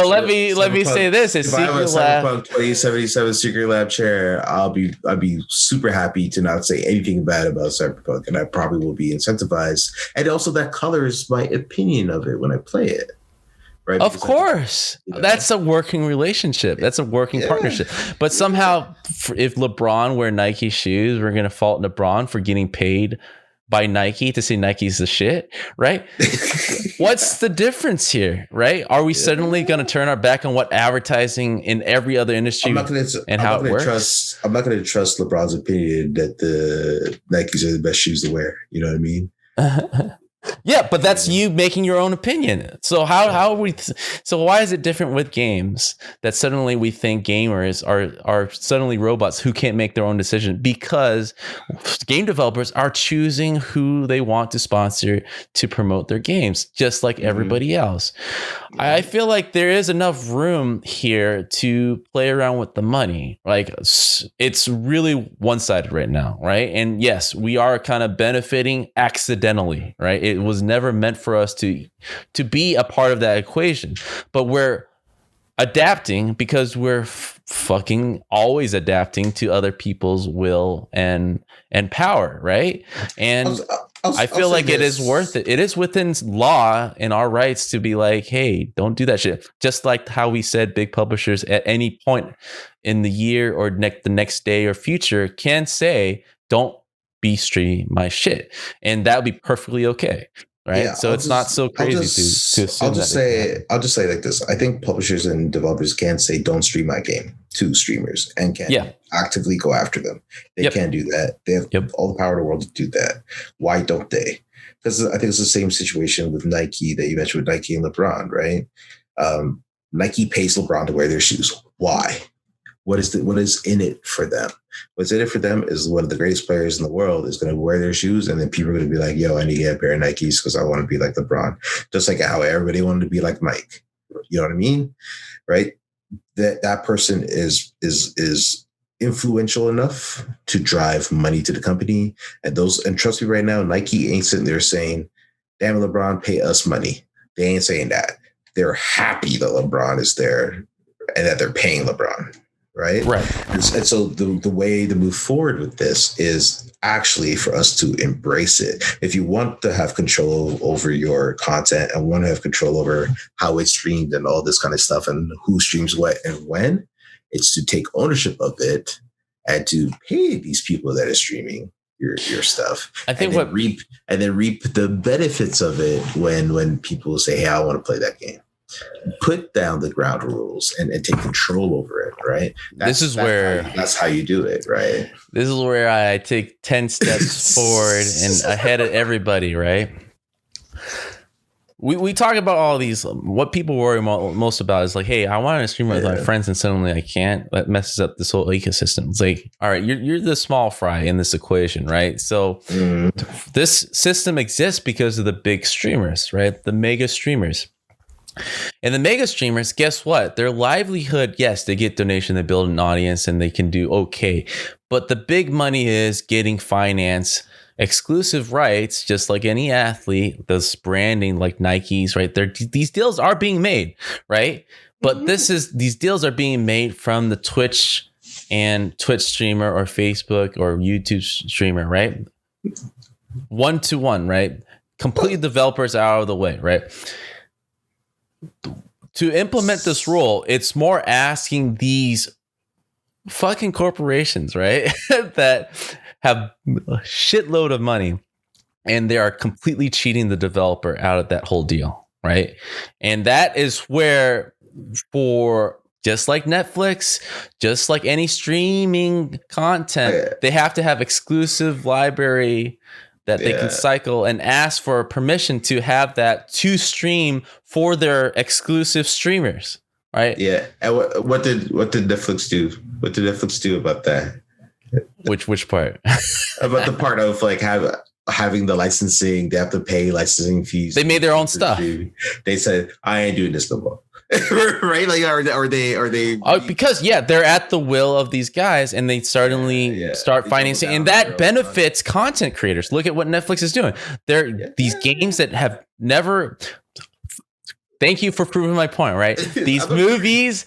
let me say this: if I have a Cyberpunk 2077 Secret Lab chair, I'd be super happy to not say anything bad about Cyberpunk, and I probably will be incentivized. And also, that colors my opinion of it when I play it. Right? Of course. That's a working relationship. That's a working partnership. But somehow, if LeBron wear Nike shoes, we're going to fault LeBron for getting paid by Nike to say Nike's the shit, right? What's the difference here, right? Are we suddenly going to turn our back on what advertising in every other industry how it works? I'm not going to trust LeBron's opinion that the Nikes are the best shoes to wear. You know what I mean? Yeah, but that's you making your own opinion. So how are we? So why is it different with games that suddenly we think gamers are suddenly robots who can't make their own decision? Because game developers are choosing who they want to sponsor to promote their games, just like everybody else. I feel like there is enough room here to play around with the money. Like it's really one-sided right now, right? And yes, we are kind of benefiting accidentally, right? It was never meant for us to be a part of that equation, but we're adapting because we're fucking always adapting to other people's will and power, right? And I feel like it is worth it. It is within law and our rights to be like, hey, don't do that shit. Just like how we said big publishers at any point in the year or the next day or future can say, don't be streaming my shit. And that would be perfectly okay. Right. Yeah, so it's not so crazy to assume I'll just say like this. I think publishers and developers can say don't stream my game to streamers and can actively go after them. They can do that. They have all the power in the world to do that. Why don't they? Because I think it's the same situation with Nike that you mentioned with Nike and LeBron, right? Nike pays LeBron to wear their shoes. Why? What is in it for them? What's in it for them is one of the greatest players in the world is going to wear their shoes, and then people are going to be like, yo, I need to get a pair of Nikes because I want to be like LeBron. Just like how everybody wanted to be like Mike. You know what I mean? Right? That person is influential enough to drive money to the company. And trust me right now, Nike ain't sitting there saying, damn it, LeBron, pay us money. They ain't saying that. They're happy that LeBron is there and that they're paying LeBron. Right. And so the way to move forward with this is actually for us to embrace it. If you want to have control over your content and want to have control over how it's streamed and all this kind of stuff and who streams what and when, it's to take ownership of it and to pay these people that are streaming your stuff. I think reap the benefits of it when people say, hey, I want to play that game. Put down the ground rules and take control over it, right? That's how you do it, right? This is where I take 10 steps forward and ahead of everybody, right? We talk about all these. What people worry most about is like, hey, I want to stream with my friends and suddenly I can't. That messes up this whole ecosystem. It's like, all right, you're the small fry in this equation, right? So this system exists because of the big streamers, right? The mega streamers. And the mega streamers, guess what? Their livelihood, yes, they get donation, they build an audience, and they can do okay. But the big money is getting finance, exclusive rights, just like any athlete, does branding like Nikes, right? These deals are being made, right? But these deals are being made from the Twitch streamer or Facebook or YouTube streamer, right? 1-to-1, right? Complete developers out of the way, right? To implement this rule, it's more asking these fucking corporations, right, that have a shitload of money and they are completely cheating the developer out of that whole deal, right? And that is where, for just like Netflix, just like any streaming content, they have to have exclusive library that they can cycle and ask for permission to have that to stream for their exclusive streamers, right? Yeah. And what did Netflix do? What did Netflix do about that? Which part? About the part of like having the licensing, they have to pay licensing fees. They made their own stuff. They said, I ain't doing this no more. Right? Like, are they? Because they're at the will of these guys, and they suddenly start financing, and that benefits content creators. Look at what Netflix is doing. These games that have never. Thank you for proving my point. Right? These movies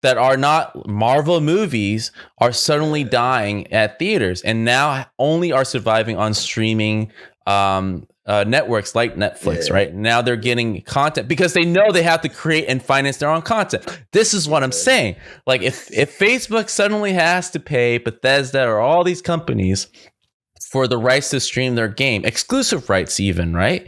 that are not Marvel movies are suddenly dying at theaters, and now only are surviving on streaming. Networks like Netflix, right? Now they're getting content because they know they have to create and finance their own content. This is what I'm saying. Like if Facebook suddenly has to pay Bethesda or all these companies for the rights to stream their game, exclusive rights even, right?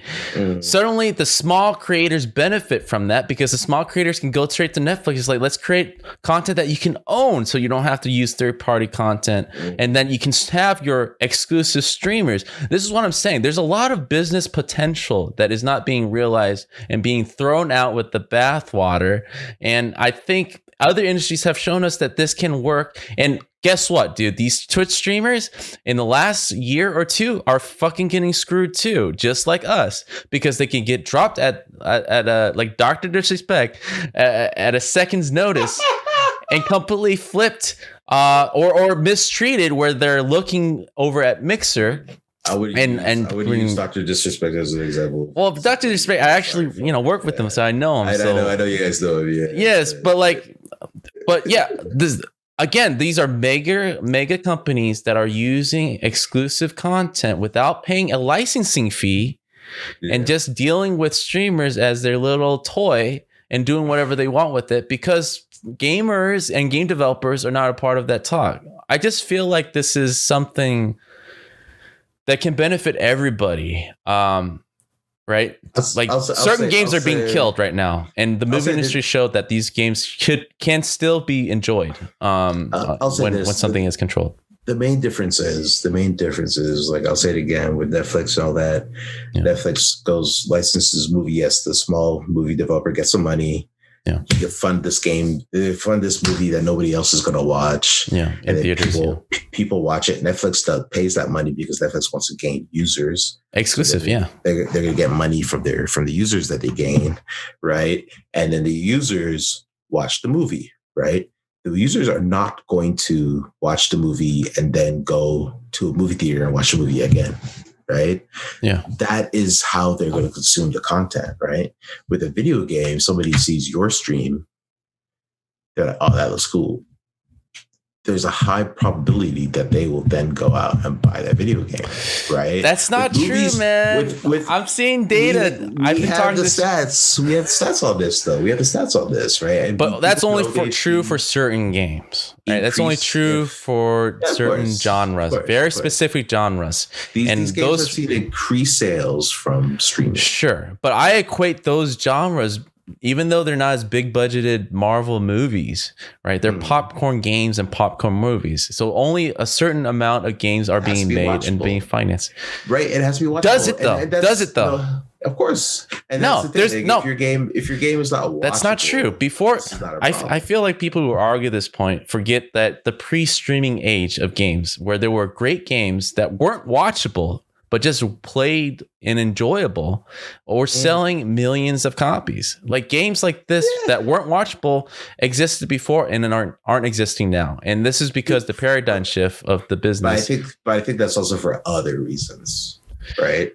Suddenly the small creators benefit from that because the small creators can go straight to Netflix. It's like, let's create content that you can own so you don't have to use third-party content. And then you can have your exclusive streamers. This is what I'm saying. There's a lot of business potential that is not being realized and being thrown out with the bathwater. And I think other industries have shown us that this can work. And guess what, dude? These Twitch streamers in the last year or two are fucking getting screwed too, just like us, because they can get dropped at a, like, Dr. Disrespect at a second's notice and completely flipped or mistreated, where they're looking over at Mixer. I would use Dr. Disrespect as an example. Well, Dr. Disrespect, I actually work with them, so I know him. I know you guys know him. Yeah. Yes, but again, these are mega companies that are using exclusive content without paying a licensing fee and just dealing with streamers as their little toy and doing whatever they want with it, because gamers and game developers are not a part of that talk. I just feel like this is something that can benefit everybody. Right? Certain games are being killed right now, and the movie industry showed that these games can still be enjoyed when something is controlled. The main difference is like, I'll say it again, with Netflix and all that. Yeah. Netflix licenses movie. Yes, the small movie developer gets some money. Yeah, you fund this game, fund this movie that nobody else is going to watch. Yeah, in theaters. People watch it. Netflix pays that money because Netflix wants to gain users. Exclusive, so they're going to get money from the users that they gain, right? And then the users watch the movie, right? The users are not going to watch the movie and then go to a movie theater and watch the movie again. Right. Yeah. That is how they're going to consume the content. Right. With a video game, somebody sees your stream. They're like, oh, that looks cool. There's a high probability that they will then go out and buy that video game. Right. That's not true, man. I'm seeing data. I've been talking the stats. We have stats on this, though. We have the stats on this. Right. And but that's only true for certain games. Right? That's only true for certain genres, very specific genres. These games have seen increased sales from streaming. Sure. But I equate those genres, even though they're not as big budgeted Marvel movies, right? They're popcorn games and popcorn movies. So only a certain amount of games are being made and being financed. Right. It has to be watchable. Does it though? Does it though? No, of course. And no, that's the thing. If your game is not watchable, that's not true. Before, I feel like people who argue this point forget that the pre-streaming age of games, where there were great games that weren't watchable but just played and enjoyable, or selling millions of copies. Like games like this that weren't watchable existed before and aren't existing now. And this is because the paradigm shift of the business. But I think that's also for other reasons, right?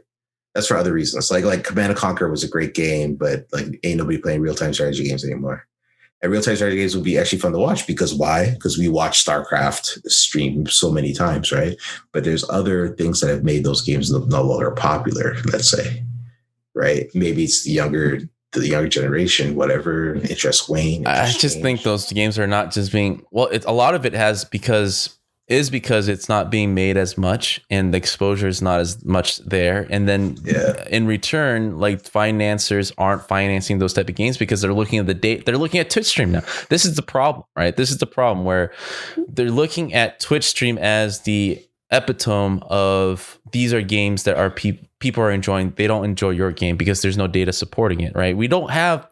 That's for other reasons. Like Command & Conquer was a great game, but like ain't nobody playing real-time strategy games anymore. And real-time strategy games would be actually fun to watch because why? Because we watch StarCraft stream so many times, right? But there's other things that have made those games no longer popular, let's say, right? Maybe it's the younger generation, whatever, interests wane. I just think those games are not just being, a lot of it because it's not being made as much and the exposure is not as much there. And then in return, like financiers aren't financing those type of games because they're looking at the date. They're looking at Twitch stream now. This is the problem, right? This is the problem where they're looking at Twitch stream as the epitome of these are games that are people are enjoying. They don't enjoy your game because there's no data supporting it, right? We don't have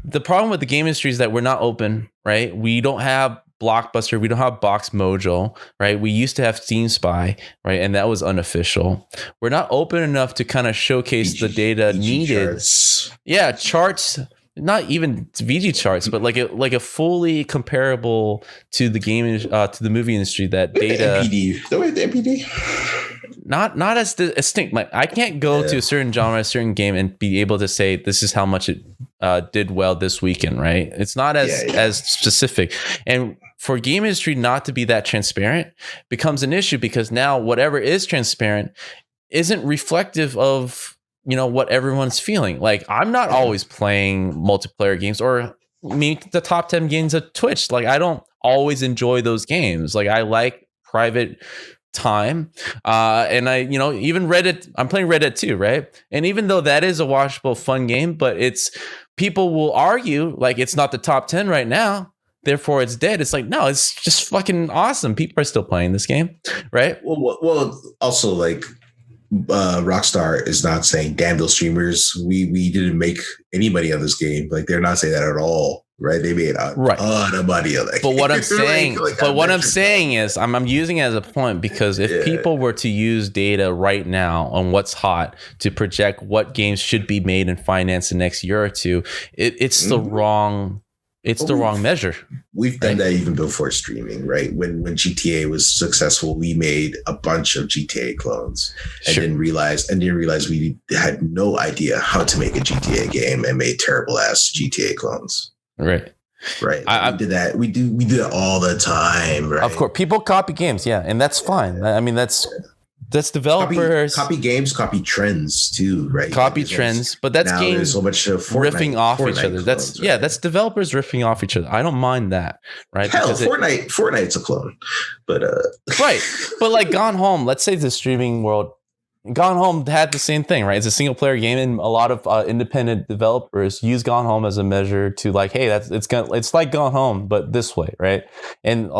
the problem with the game industry is that we're not open, right? We don't have Blockbuster, we don't have Box Mojo, right? We used to have Steam Spy, right? And that was unofficial. We're not open enough to kind of showcase the data needed. Charts. Yeah, charts, not even VG charts, but like a fully comparable to the game to the movie industry that data. MPD. The way the MPD. Not as distinct. Like I can't go to a certain genre, a certain game, and be able to say this is how much it did well this weekend, right? It's not as specific. And for game industry not to be that transparent becomes an issue because now whatever is transparent isn't reflective of, what everyone's feeling. Like I'm not always playing multiplayer games or the top 10 games of Twitch. Like I don't always enjoy those games. Like I like private time. And I, even Reddit, I'm playing Red Dead 2, right? And even though that is a watchable, fun game, but people will argue like it's not the top 10 right now, therefore it's dead. It's like, no, it's just fucking awesome. People are still playing this game, right? Well, also like Rockstar is not saying, damn those streamers, we didn't make any money on this game. Like they're not saying that at all, right? They made a ton of money on that. But what I'm saying, is I'm using it as a point because if people were to use data right now on what's hot to project what games should be made and financed the next year or two, it's the wrong. It's the wrong measure. We've done that even before streaming, right? When GTA was successful, we made a bunch of GTA clones and didn't realize we had no idea how to make a GTA game and made terrible ass GTA clones. Right. Right. Like we did that. We do it all the time, right? Of course, people copy games, yeah, and that's fine. I mean, that's developers copy games, copy trends too, right? Copy trends, but that's now games there's so much riffing off each other. That's right? that's developers riffing off each other. I don't mind that, right? Hell, Fortnite's a clone, but right. But like Gone Home, let's say the streaming world, Gone Home had the same thing, right? It's a single player game, and a lot of independent developers use Gone Home as a measure to like, hey, it's like Gone Home, but this way, right? And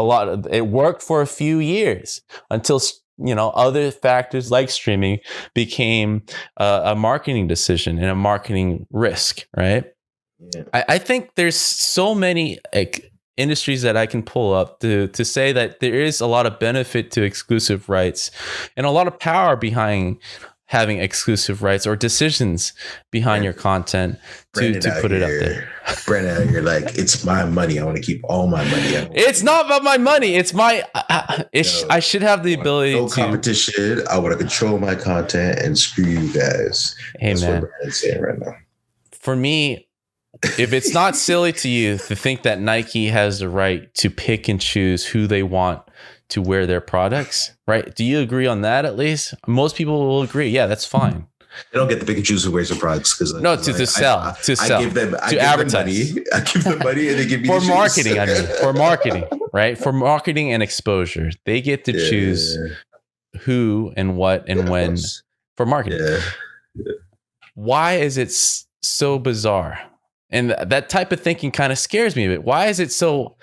it worked for a few years until other factors like streaming became a marketing decision and a marketing risk, right? Yeah. I think there's so many industries that I can pull up to say that there is a lot of benefit to exclusive rights and a lot of power behind having exclusive rights or decisions behind your content to put it up there. Brandon, you're like, it's my money. I want to keep all my money. It's not about my money. It's my. I should have the ability to. No competition. I want to control my content and screw you guys. Hey, that's man. what Brandon's saying right now. For me, if it's not silly to you to think that Nike has the right to pick and choose who they want to wear their products, right? Do you agree on that at least? Most people will agree. Yeah, that's fine. They don't get the pick and choose who wears their products because to sell. I give them advertise. I give them money and they give me for marketing. For marketing, right? For marketing and exposure, they get to choose who and what and when for marketing. Yeah. Why is it so bizarre? And that type of thinking kind of scares me a bit. Why is it so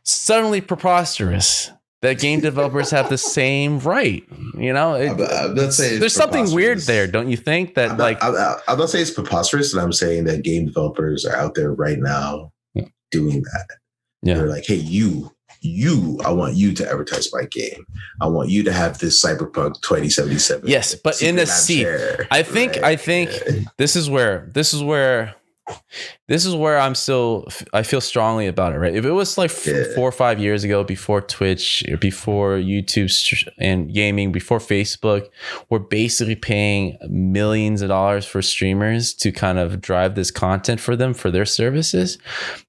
suddenly preposterous that game developers have the same right? I'm not saying there's something weird there, don't you think? That I'm not saying it's preposterous, and I'm saying that game developers are out there right now doing that. Yeah, they're like, hey, you, I want you to advertise my game. I want you to have this Cyberpunk 2077. Yes, but in a seat. I think this is where I feel strongly about it, right? If it was like 4 or 5 years ago, before Twitch, before YouTube and gaming, before Facebook, we're basically paying millions of dollars for streamers to kind of drive this content for them for their services,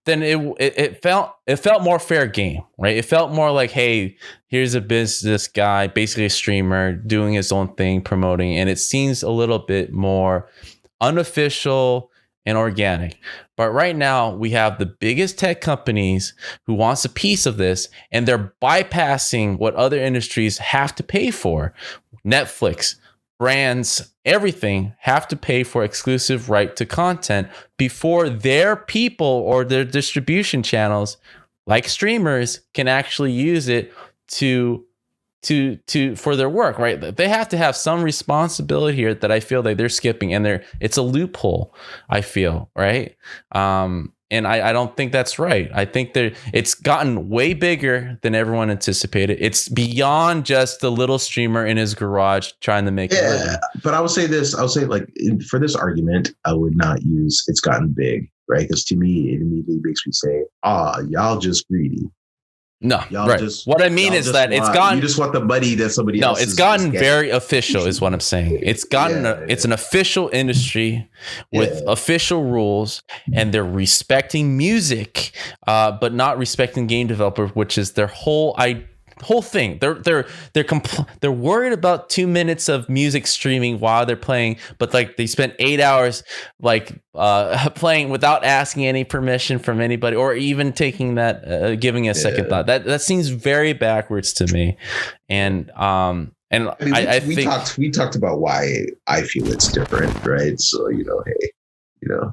then it felt more fair game, right? It felt more like, hey, here's a business guy, basically a streamer doing his own thing, promoting, and it seems a little bit more unofficial and organic. But right now we have the biggest tech companies who wants a piece of this, and they're bypassing what other industries have to pay for. Netflix, brands, everything have to pay for exclusive right to content before their people or their distribution channels, like streamers, can actually use it to for their work, right? They have to have some responsibility here that I feel like they're skipping, and it's a loophole, I feel, right? And I don't think that's right. I think it's gotten way bigger than everyone anticipated. It's beyond just the little streamer in his garage trying to make a living. But I would say this. I would say, like, for this argument, I would not use "it's gotten big," right? Because to me, it immediately makes me say, y'all just greedy. No, right. What I mean is that it's gotten. You just want the money that somebody else. No, it's gotten very official, is what I'm saying. It's gotten. It's an official industry with official rules, and they're respecting music, but not respecting game developers, which is their whole thing. They're worried about 2 minutes of music streaming while they're playing, but like they spent 8 hours playing without asking any permission from anybody, or even taking that giving a second thought. That seems very backwards to me. And I think we talked about why I feel it's different, right? So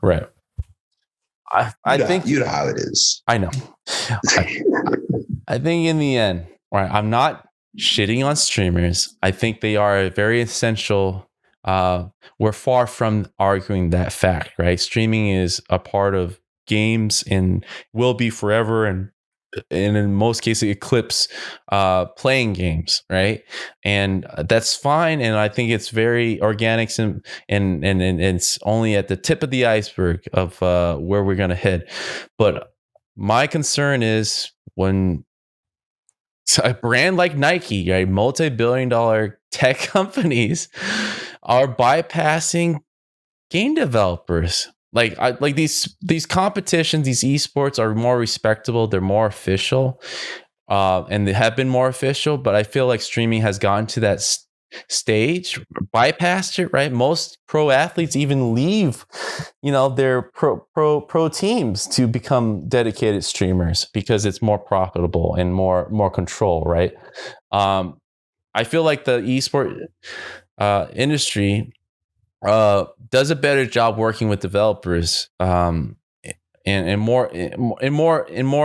right. I think you know how it is. I know. I think in the end, right, I'm not shitting on streamers. I think they are very essential. We're far from arguing that fact, right? Streaming is a part of games and will be forever, and in most cases eclipse playing games, right? And that's fine. And I think it's very organic, and it's only at the tip of the iceberg of where we're going to head. But my concern is when a brand like Nike, right, multi-billion-dollar tech companies, are bypassing game developers like these competitions, these esports are more respectable, they're more official, and they have been more official, but I feel like streaming has gotten to that stage, bypassed it, right? Most pro athletes even leave, their pro teams to become dedicated streamers because it's more profitable and more control, right? I feel like the esport industry does a better job working with developers, and more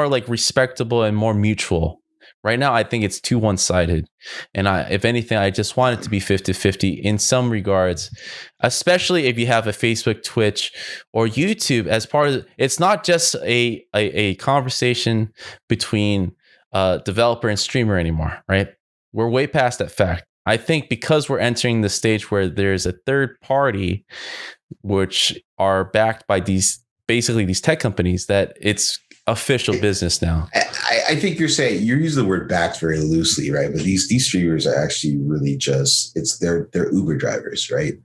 like respectable and more mutual. Right now, I think it's too one-sided. And if anything, I just want it to be 50-50 in some regards, especially if you have a Facebook, Twitch, or YouTube as part of it. It's not just a conversation between developer and streamer anymore, right? We're way past that fact. I think because we're entering the stage where there's a third party, which are backed by these tech companies, that it's official business now. I think you're using the word backed very loosely, right? But these streamers are actually really just they're Uber drivers, right?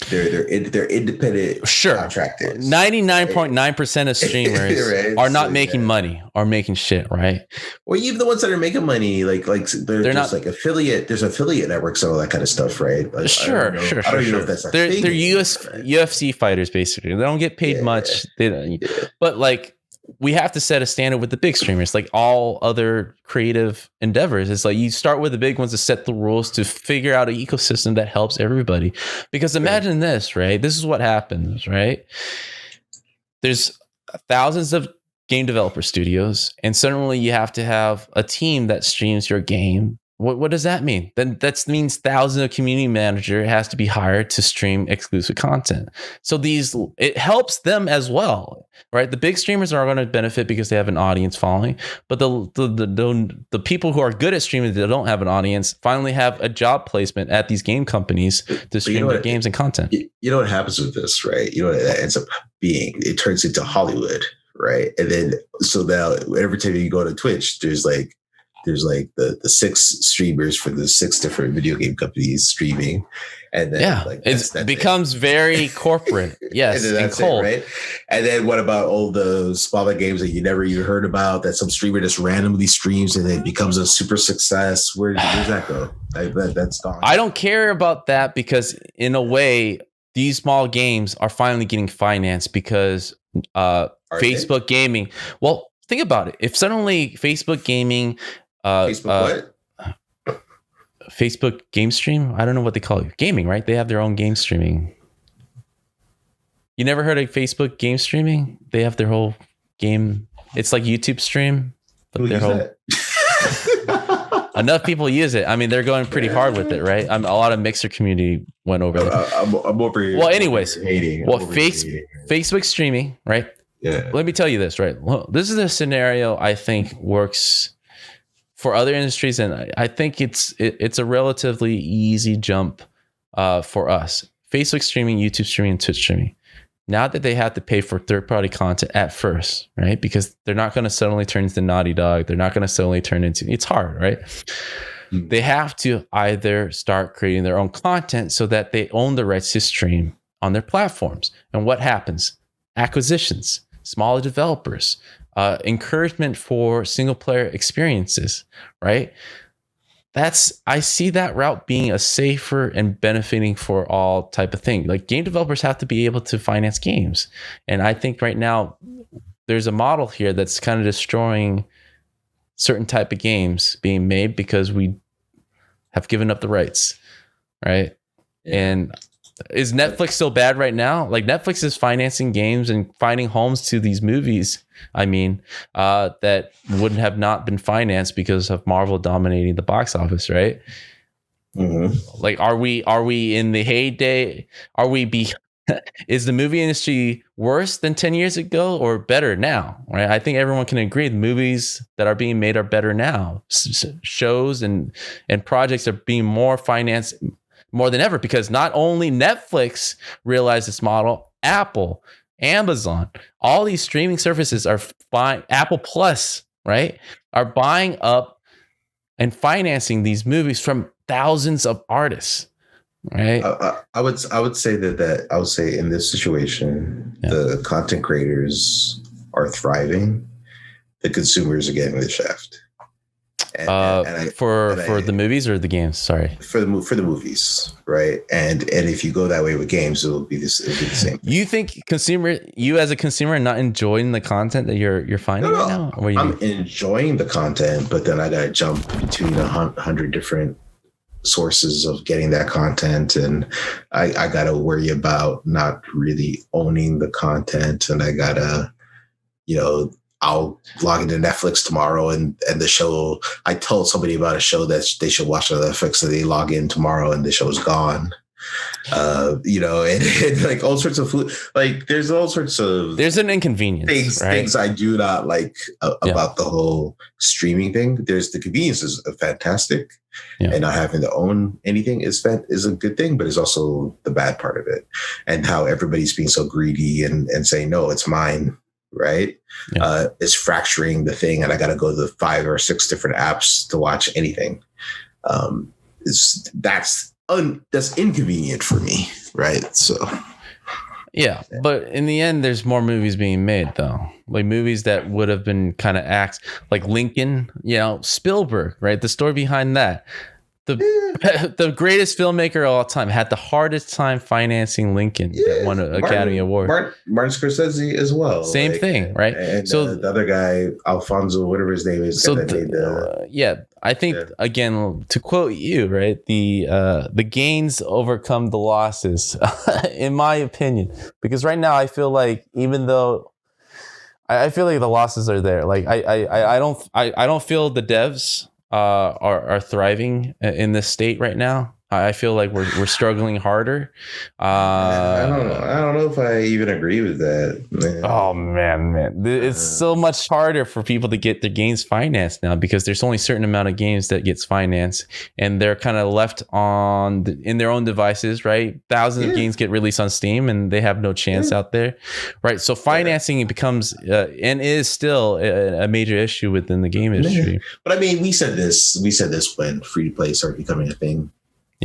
They're independent contractors. 99.9% of streamers right? are not making money, are making shit, right? Well, even the ones that are making money, like they're just not like affiliate. There's affiliate networks and all that kind of stuff, right? Like, sure. I don't even know if that's they're UFC fighters, basically. They don't get paid much. They don't, but like, we have to set a standard with the big streamers, like all other creative endeavors. It's like you start with the big ones to set the rules, to figure out an ecosystem that helps everybody. Because imagine this, right? This is what happens, right? There's thousands of game developer studios, and suddenly you have to have a team that streams your game. What does that mean? Then that means thousands of community manager has to be hired to stream exclusive content. So it helps them as well, right? The big streamers are going to benefit because they have an audience following, but the people who are good at streaming that don't have an audience finally have a job placement at these game companies to stream their games and content. You know what happens with this, right? You know what it ends up being? It turns into Hollywood, right? And then so now every time you go to Twitch, there's like the 6 streamers for the 6 different video game companies streaming. And then it becomes very corporate. Yes. And that's cold. Right? And then what about all the smaller games that you never even heard about that some streamer just randomly streams and then becomes a super success? Where's that go? That's gone. I don't care about that because in a way, these small games are finally getting financed because Facebook gaming. Well, think about it. If suddenly Facebook gaming, Facebook game stream. I don't know what they call it. Gaming, right? They have their own game streaming. You never heard of Facebook game streaming? They have their whole game. It's like YouTube stream. Enough people use it. I mean, they're going pretty hard with it, right? A lot of Mixer community went over there. I'm over here. Well, anyways, Facebook streaming, right? Yeah. Let me tell you this, right? Well, this is a scenario I think works for other industries, and I think it's a relatively easy jump for us. Facebook streaming, YouTube streaming, and Twitch streaming. Now that they have to pay for third-party content at first, right? Because they're not going to suddenly turn into Naughty Dog. They're not going to suddenly turn into... It's hard, right? Mm-hmm. They have to either start creating their own content so that they own the rights to stream on their platforms. And what happens? Acquisitions, smaller developers, encouragement for single player experiences, right? I see that route being a safer and benefiting for all type of thing. Like game developers have to be able to finance games. And I think right now there's a model here that's kind of destroying certain type of games being made because we have given up the rights, right? Yeah. And is Netflix still bad right now? Like Netflix is financing games and finding homes to these movies. I mean, that wouldn't have not been financed because of Marvel dominating the box office, right? Mm-hmm. Like, are we in the heyday? Is the movie industry worse than 10 years ago or better now? Right? I think everyone can agree the movies that are being made are better now. Shows and projects are being more financed more than ever because not only Netflix realized this model, Apple, Amazon, all these streaming services are buying, Apple Plus, right, are buying up and financing these movies from thousands of artists. right? I would say that I would say in this situation, the content creators are thriving. The consumers are getting the shaft. For the movies or the games? Sorry, for the movies, right? And if you go that way with games, it'll be the same. You think you as a consumer are not enjoying the content that you're finding right now? Or I'm enjoying the content, but then I gotta jump between 100 different sources of getting that content, and I gotta worry about not really owning the content, and I gotta, I'll log into Netflix tomorrow and the show, I told somebody about a show that they should watch on Netflix, and they log in tomorrow and the show's gone. And like all sorts of food, like there's all sorts of there's an inconvenience things I do not like about the whole streaming thing. There's the convenience is fantastic, and not having to own anything is a good thing, but it's also the bad part of it, and how everybody's being so greedy and saying no, it's mine. Right. It's fracturing the thing, and I got to go to the 5 or 6 different apps to watch anything. That's inconvenient for me. Right. So. Yeah. But in the end, there's more movies being made, though, like movies that would have been kind of acts like Lincoln, Spielberg. Right. The story behind that. The greatest filmmaker of all time had the hardest time financing Lincoln that won an Academy Award. Martin Scorsese as well. Same thing, right? And so the other guy, Alfonso, whatever his name is. So I think again, to quote you, right? The gains overcome the losses, in my opinion, because right now I feel like even though I feel like the losses are there, like I don't feel the devs are thriving in this state right now. I feel like we're struggling harder. I don't know if I even agree with that, man. Oh man, it's so much harder for people to get their games financed now, because there's only a certain amount of games that gets financed, and they're kind of left in their own devices, right? Thousands of games get released on Steam, and they have no chance out there, right? So financing becomes and is still a major issue within the game industry. But I mean, we said this when free to play started becoming a thing.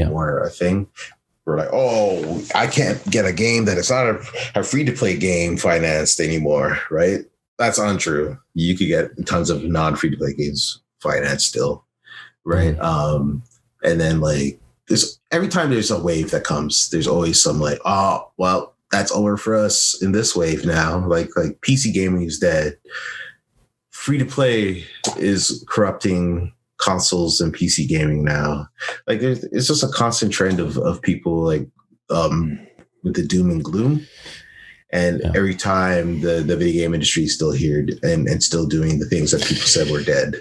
More a thing. We're like, oh, I can't get a game that it's not a free to play game financed anymore, right? That's untrue. You could get tons of non free to play games financed still, right? And then like every time there's a wave that comes, there's always some like, oh, well, that's over for us in this wave now. Like PC gaming is dead. Free to play is corrupting consoles and PC gaming now. Like it's just a constant trend of people like with the doom and gloom. And every time the video game industry is still here and still doing the things that people said were dead.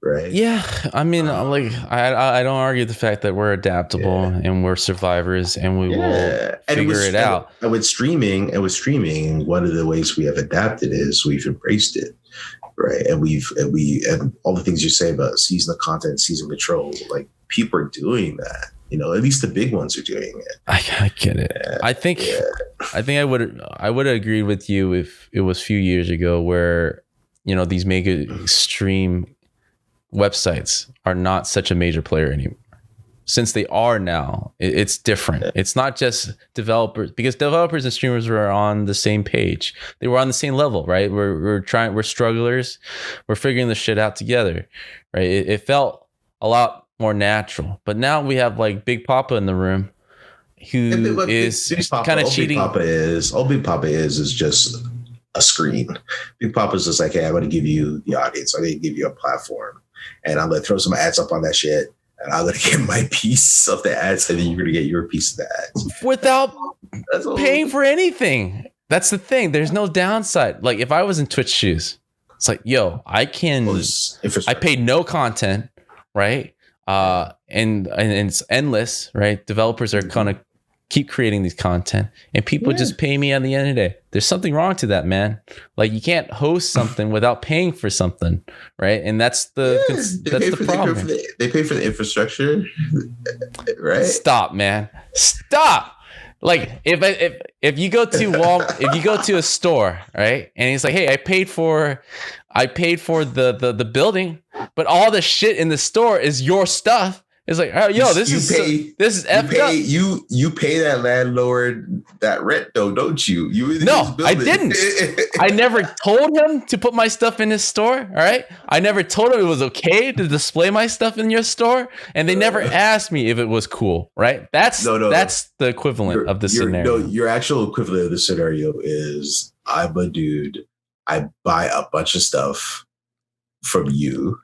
Right. Yeah. I mean, I don't argue the fact that we're adaptable and we're survivors, and we will figure it out. And with streaming, one of the ways we have adapted is we've embraced it. Right. And and all the things you say about season of content, season control, like people are doing that, at least the big ones are doing it. I get it. I think I would agree with you if it was a few years ago where, these mega stream websites are not such a major player anymore. Since they are now, it's different. It's not just developers, because developers and streamers were on the same page. They were on the same level, right? We're strugglers. We're figuring this shit out together, right? It felt a lot more natural. But now we have like Big Papa in the room, who is kind of cheating. All Big Papa is just a screen. Big Papa's just like, hey, I'm going to give you the audience. I'm going to give you a platform, and I'm going to throw some ads up on that shit. And I'm going to get my piece of the ads, and then you're going to get your piece of the ads. Without paying for anything. That's the thing. There's no downside. Like if I was in Twitch shoes, it's like, yo, I paid no content, right? And it's endless, right? Developers are going to keep creating these content, and people just pay me at the end of the day. There's something wrong to that, man. Like you can't host something without paying for something, right? And that's the problem. They pay for the infrastructure, right? Stop, man. Stop. Like if you go to Walmart, if you go to a store, right, and he's like, hey, I paid for the building, but all the shit in the store is your stuff. It's like, oh, yo, this is effed up. You pay that landlord that rent though, don't you? No, I didn't. I never told him to put my stuff in his store. All right, I never told him it was okay to display my stuff in your store, and they never asked me if it was cool. Right? That's the equivalent of the scenario. No, your actual equivalent of the scenario is I'm a dude. I buy a bunch of stuff from you.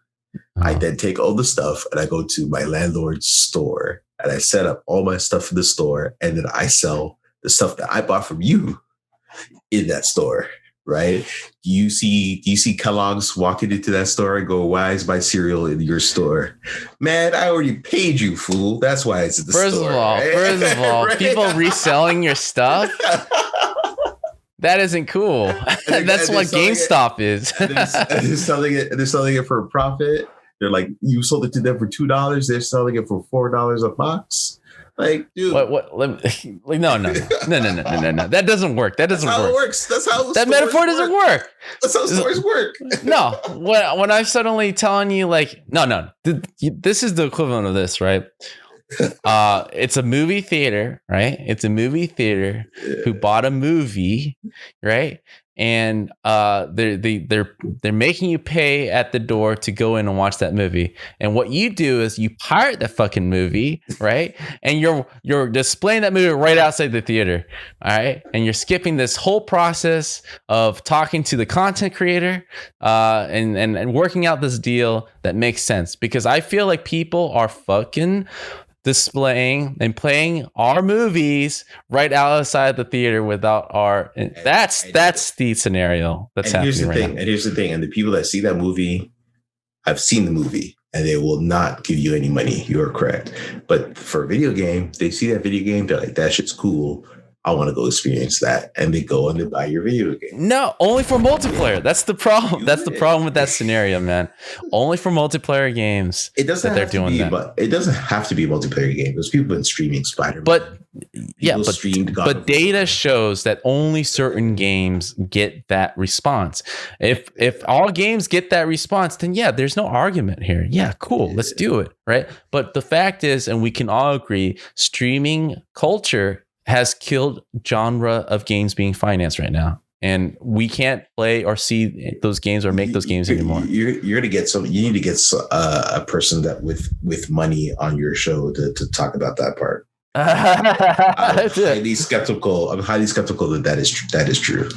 I then take all the stuff and I go to my landlord's store and I set up all my stuff in the store, and then I sell the stuff that I bought from you in that store, right? Do you see Kellogg's walking into that store and go, why is my cereal in your store? Man, I already paid you, fool. That's why it's in the store. First of all, right? People reselling your stuff? That isn't cool. That's what GameStop is. They're selling it for a profit. They're like, you sold it to them for $2. They're selling it for $4 a box. Like, dude, what? No. That doesn't work. That doesn't work. How it works. That's how that metaphor doesn't work. That's how stores work. No, when I'm suddenly telling you, like, no, this is the equivalent of this, right? It's a movie theater, right? It's a movie theater who bought a movie, right? And they're making you pay at the door to go in and watch that movie. And what you do is you pirate the fucking movie, right? And you're displaying that movie right outside the theater, all right? And you're skipping this whole process of talking to the content creator and working out this deal that makes sense. Because I feel like people are fucking displaying and playing our movies right outside the theater without our. That's the scenario that's happening right now. And here's the thing. And the people that see that movie have seen the movie, and they will not give you any money. You are correct. But for a video game, they see that video game, they're like, that shit's cool. I want to go experience that. And they go and they buy your video game. No, only for multiplayer. That's the problem. That's the problem with that scenario, man. Only for multiplayer games. It doesn't have to be, but it doesn't have to be a multiplayer game. Because people have been streaming Spider-Man. But data shows that only certain games get that response. If all games get that response, then yeah, there's no argument here. Yeah, cool. Let's do it, right? But the fact is, and we can all agree, streaming culture has killed genre of games being financed right now, and we can't play or see those games or make those games anymore. You're gonna get some. You need to get a person that with money on your show to talk about that part. I'm highly skeptical that is true.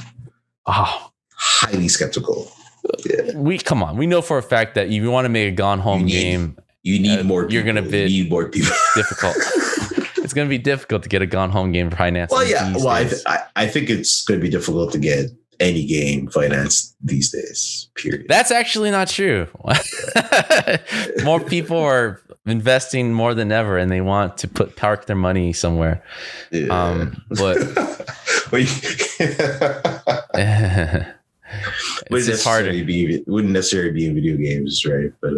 Oh, highly skeptical. Yeah. We know for a fact that if you want to make a Gone Home game, you need more people. You're gonna need more people. Difficult. It's going to be difficult to get a Gone Home game financed. Well, yeah. Well, I think it's going to be difficult to get any game financed these days, period. That's actually not true. More people are investing more than ever, and they want to park their money somewhere. Yeah. But it's just harder. It wouldn't necessarily be in video games, right? But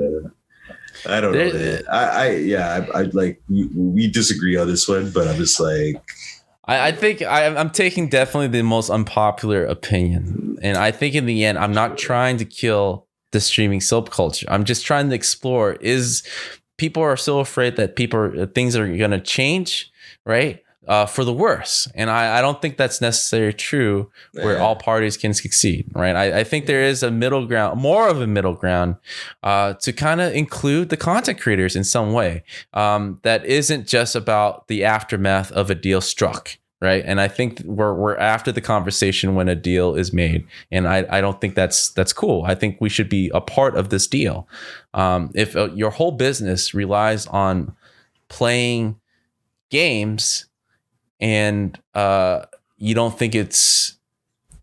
I don't know. I like we disagree on this one, but I'm just like, I think I'm taking definitely the most unpopular opinion, and I think in the end, I'm not trying to kill the streaming subculture. I'm just trying to explore: is people are so afraid that things are going to change, right? For the worse. And I don't think that's necessarily true where all parties can succeed, right? I think there is a middle ground, more of a middle ground to kind of include the content creators in some way that isn't just about the aftermath of a deal struck, right? And I think we're after the conversation when a deal is made. And I don't think that's cool. I think we should be a part of this deal. If your whole business relies on playing games, and you don't think it's,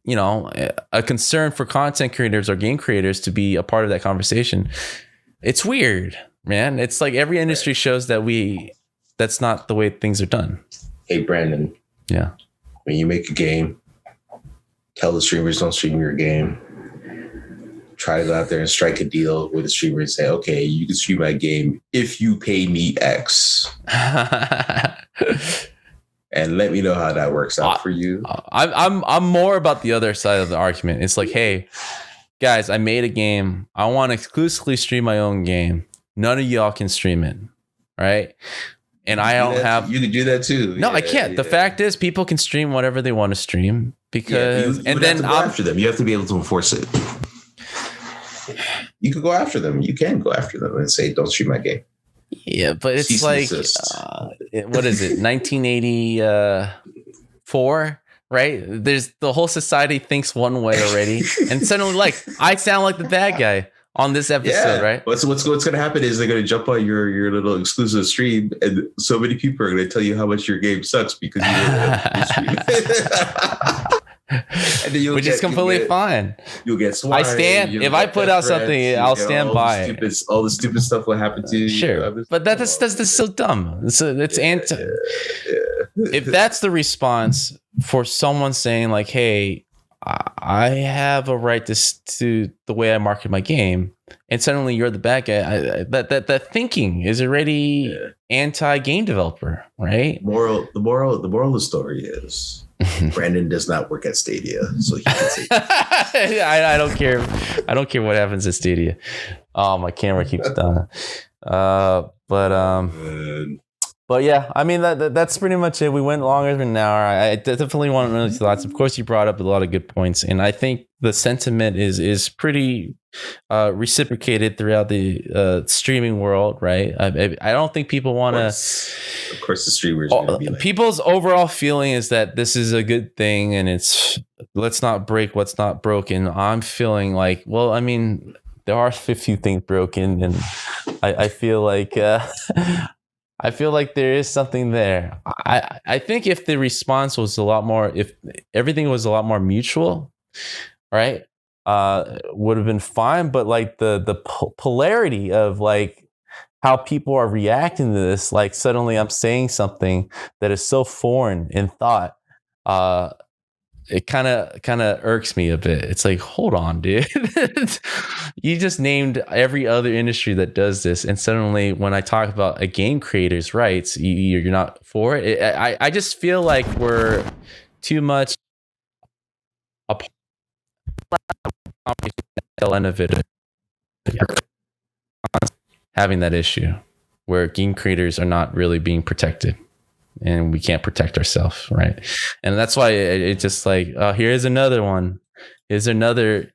a concern for content creators or game creators to be a part of that conversation, it's weird, man. It's like every industry shows that's not the way things are done. Hey, Brandon. Yeah. When you make a game, tell the streamers don't stream your game. Try to go out there and strike a deal with the streamer and say, okay, you can stream my game if you pay me X. And let me know how that works out for you. I'm more about the other side of the argument. It's like, hey, guys, I made a game. I want to exclusively stream my own game. None of y'all can stream it. right? And I don't have. You can do that too. No, I can't. The fact is, people can stream whatever they want to stream because, and then go after them. You have to be able to enforce it. You could go after them. You can go after them and say, "Don't stream my game." Yeah, but it's like, what is it? 1984, right? There's the whole society thinks one way already, and suddenly, like, I sound like the bad guy on this episode, right? What's going to happen is they're going to jump on your little exclusive stream, and so many people are going to tell you how much your game sucks because you didn't stream. And then which is completely fine. You'll get swine. I stand. If I put out something, I'll stand by it. All the stupid stuff will happen to you. Sure, but that's so dumb. It's anti. If that's the response for someone saying like, "Hey, I have a right to the way I market my game," and suddenly you're the bad guy, that thinking is already anti-game developer, right? The moral of the story is Brandon does not work at Stadia, so he can say I don't care. I don't care what happens at Stadia. Oh, my camera keeps dying. But yeah, I mean that's pretty much it. We went longer than an hour. I definitely want to know your thoughts. Of course, you brought up a lot of good points, and I think the sentiment is pretty reciprocated throughout the streaming world, right? I don't think people want to. Of course, the streamers. People's overall feeling is that this is a good thing, and it's let's not break what's not broken. I'm feeling like, well, I mean, there are a few things broken, and I feel like. I feel like there is something there. I think if the response was a lot more, if everything was a lot more mutual, right, would have been fine. But like the polarity of like how people are reacting to this, like suddenly I'm saying something that is so foreign in thought, it kind of irks me a bit. It's like, hold on, dude. You just named every other industry that does this, and suddenly when I talk about a game creator's rights, you're not for it. I just feel like we're too much a innovative having that issue where game creators are not really being protected. And we can't protect ourselves, right? And that's why it's just like, here's another one. Here's another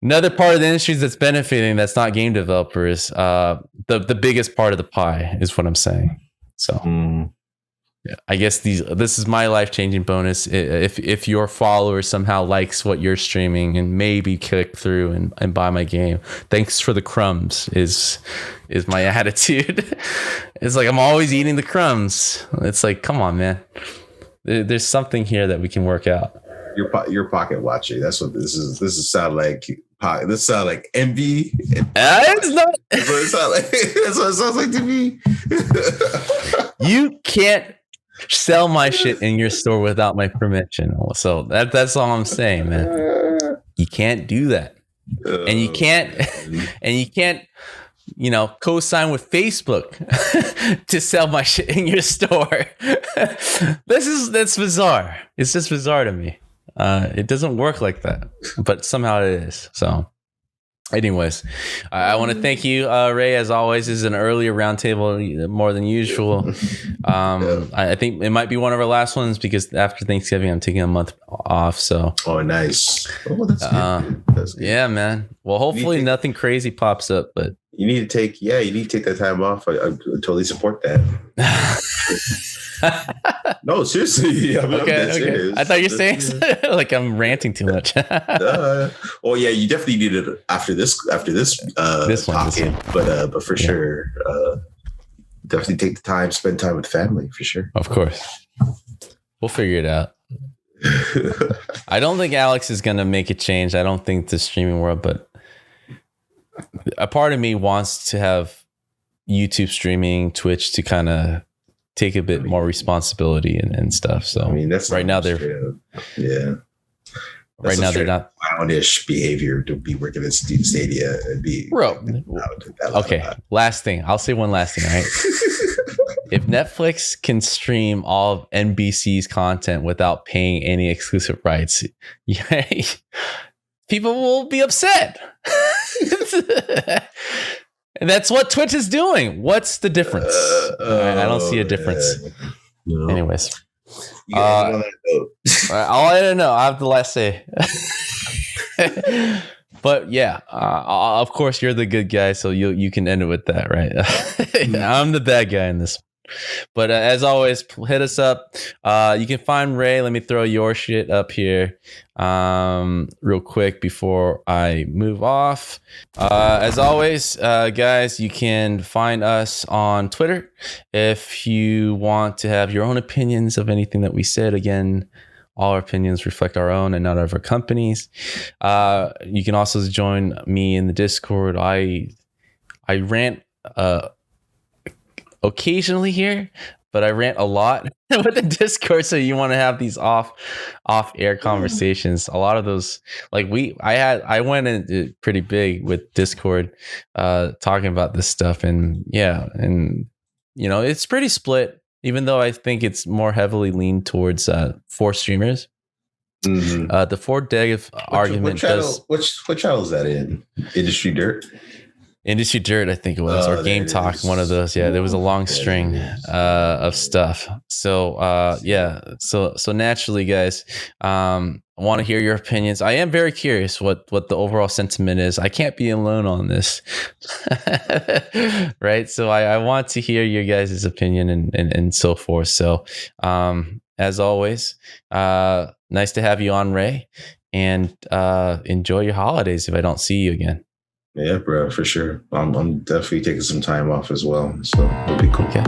part of the industry that's benefiting that's not game developers. The biggest part of the pie is what I'm saying. So yeah, I guess this is my life-changing bonus. If your follower somehow likes what you're streaming and maybe click through and buy my game, thanks for the crumbs is my attitude. It's like I'm always eating the crumbs. It's like, come on, man. There's something here that we can work out. You're pocket watching. That's what this is. This sound like. This sound like envy. It's not. That's what it sounds like. That's what it sounds like to me. You can't sell my shit in your store without my permission. So that's all I'm saying, man. You can't do that. And you can't co-sign with Facebook to sell my shit in your store. That's bizarre. It's just bizarre to me. It doesn't work like that, but somehow it is. So anyways, I want to thank you, Ray, as always. This is an earlier roundtable, more than usual. I think it might be one of our last ones because after Thanksgiving, I'm taking a month off. So nice. Oh, that's good. That's good. Yeah, man. Well, hopefully nothing crazy pops up, but you need to take that time off. I totally support that. No, seriously. Okay. Serious. I thought you were saying like I'm ranting too much. Oh yeah, you definitely need it after this talking. But for sure, definitely take the time, spend time with family for sure. Of course, we'll figure it out. I don't think Alex is gonna make a change. I don't think the streaming world, but a part of me wants to have YouTube streaming, Twitch to kind of take a bit more responsibility and stuff. So I mean, that's right now they're That's right now they're not clownish behavior to be working at Stadia and be okay. Last thing, I'll say one last thing. Right, if Netflix can stream all of NBC's content without paying any exclusive rights, people will be upset. And that's what Twitch is doing. What's the difference? I don't see a difference. No. Anyways. I'll let it know. I have the last say. But yeah, of course you're the good guy, so you can end it with that, right? I'm the bad guy in this. But as always, hit us up. You can find Ray. Let me throw your shit up here real quick before I move off. As always, guys, you can find us on Twitter if you want to have your own opinions of anything that we said. Again, all our opinions reflect our own and not of our companies. You can also join me in the Discord. I rant occasionally here, but I rant a lot with the Discord. So you want to have these off air conversations. A lot of those, like I went in pretty big with Discord, talking about this stuff, and it's pretty split. Even though I think it's more heavily leaned towards for streamers. Mm-hmm. The for dev argument what channel is that in? Industry Dirt? Industry Dirt, I think it was, or Game Talk, one of those. Yeah, there was a long string of stuff. So so naturally, guys, I want to hear your opinions. I am very curious what the overall sentiment is. I can't be alone on this, right? So I want to hear your guys' opinion and so forth. So as always, nice to have you on, Ray, and enjoy your holidays if I don't see you again. Yeah, bro, for sure. I'm definitely taking some time off as well, so it'll be cool. Okay.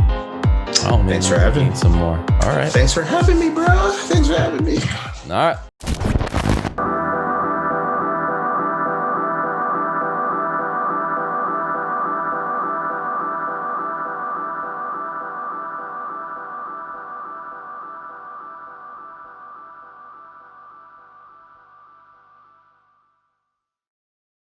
Oh, man, thanks for having me. Some more. All right. Thanks for having me, bro. Thanks for having me. All right.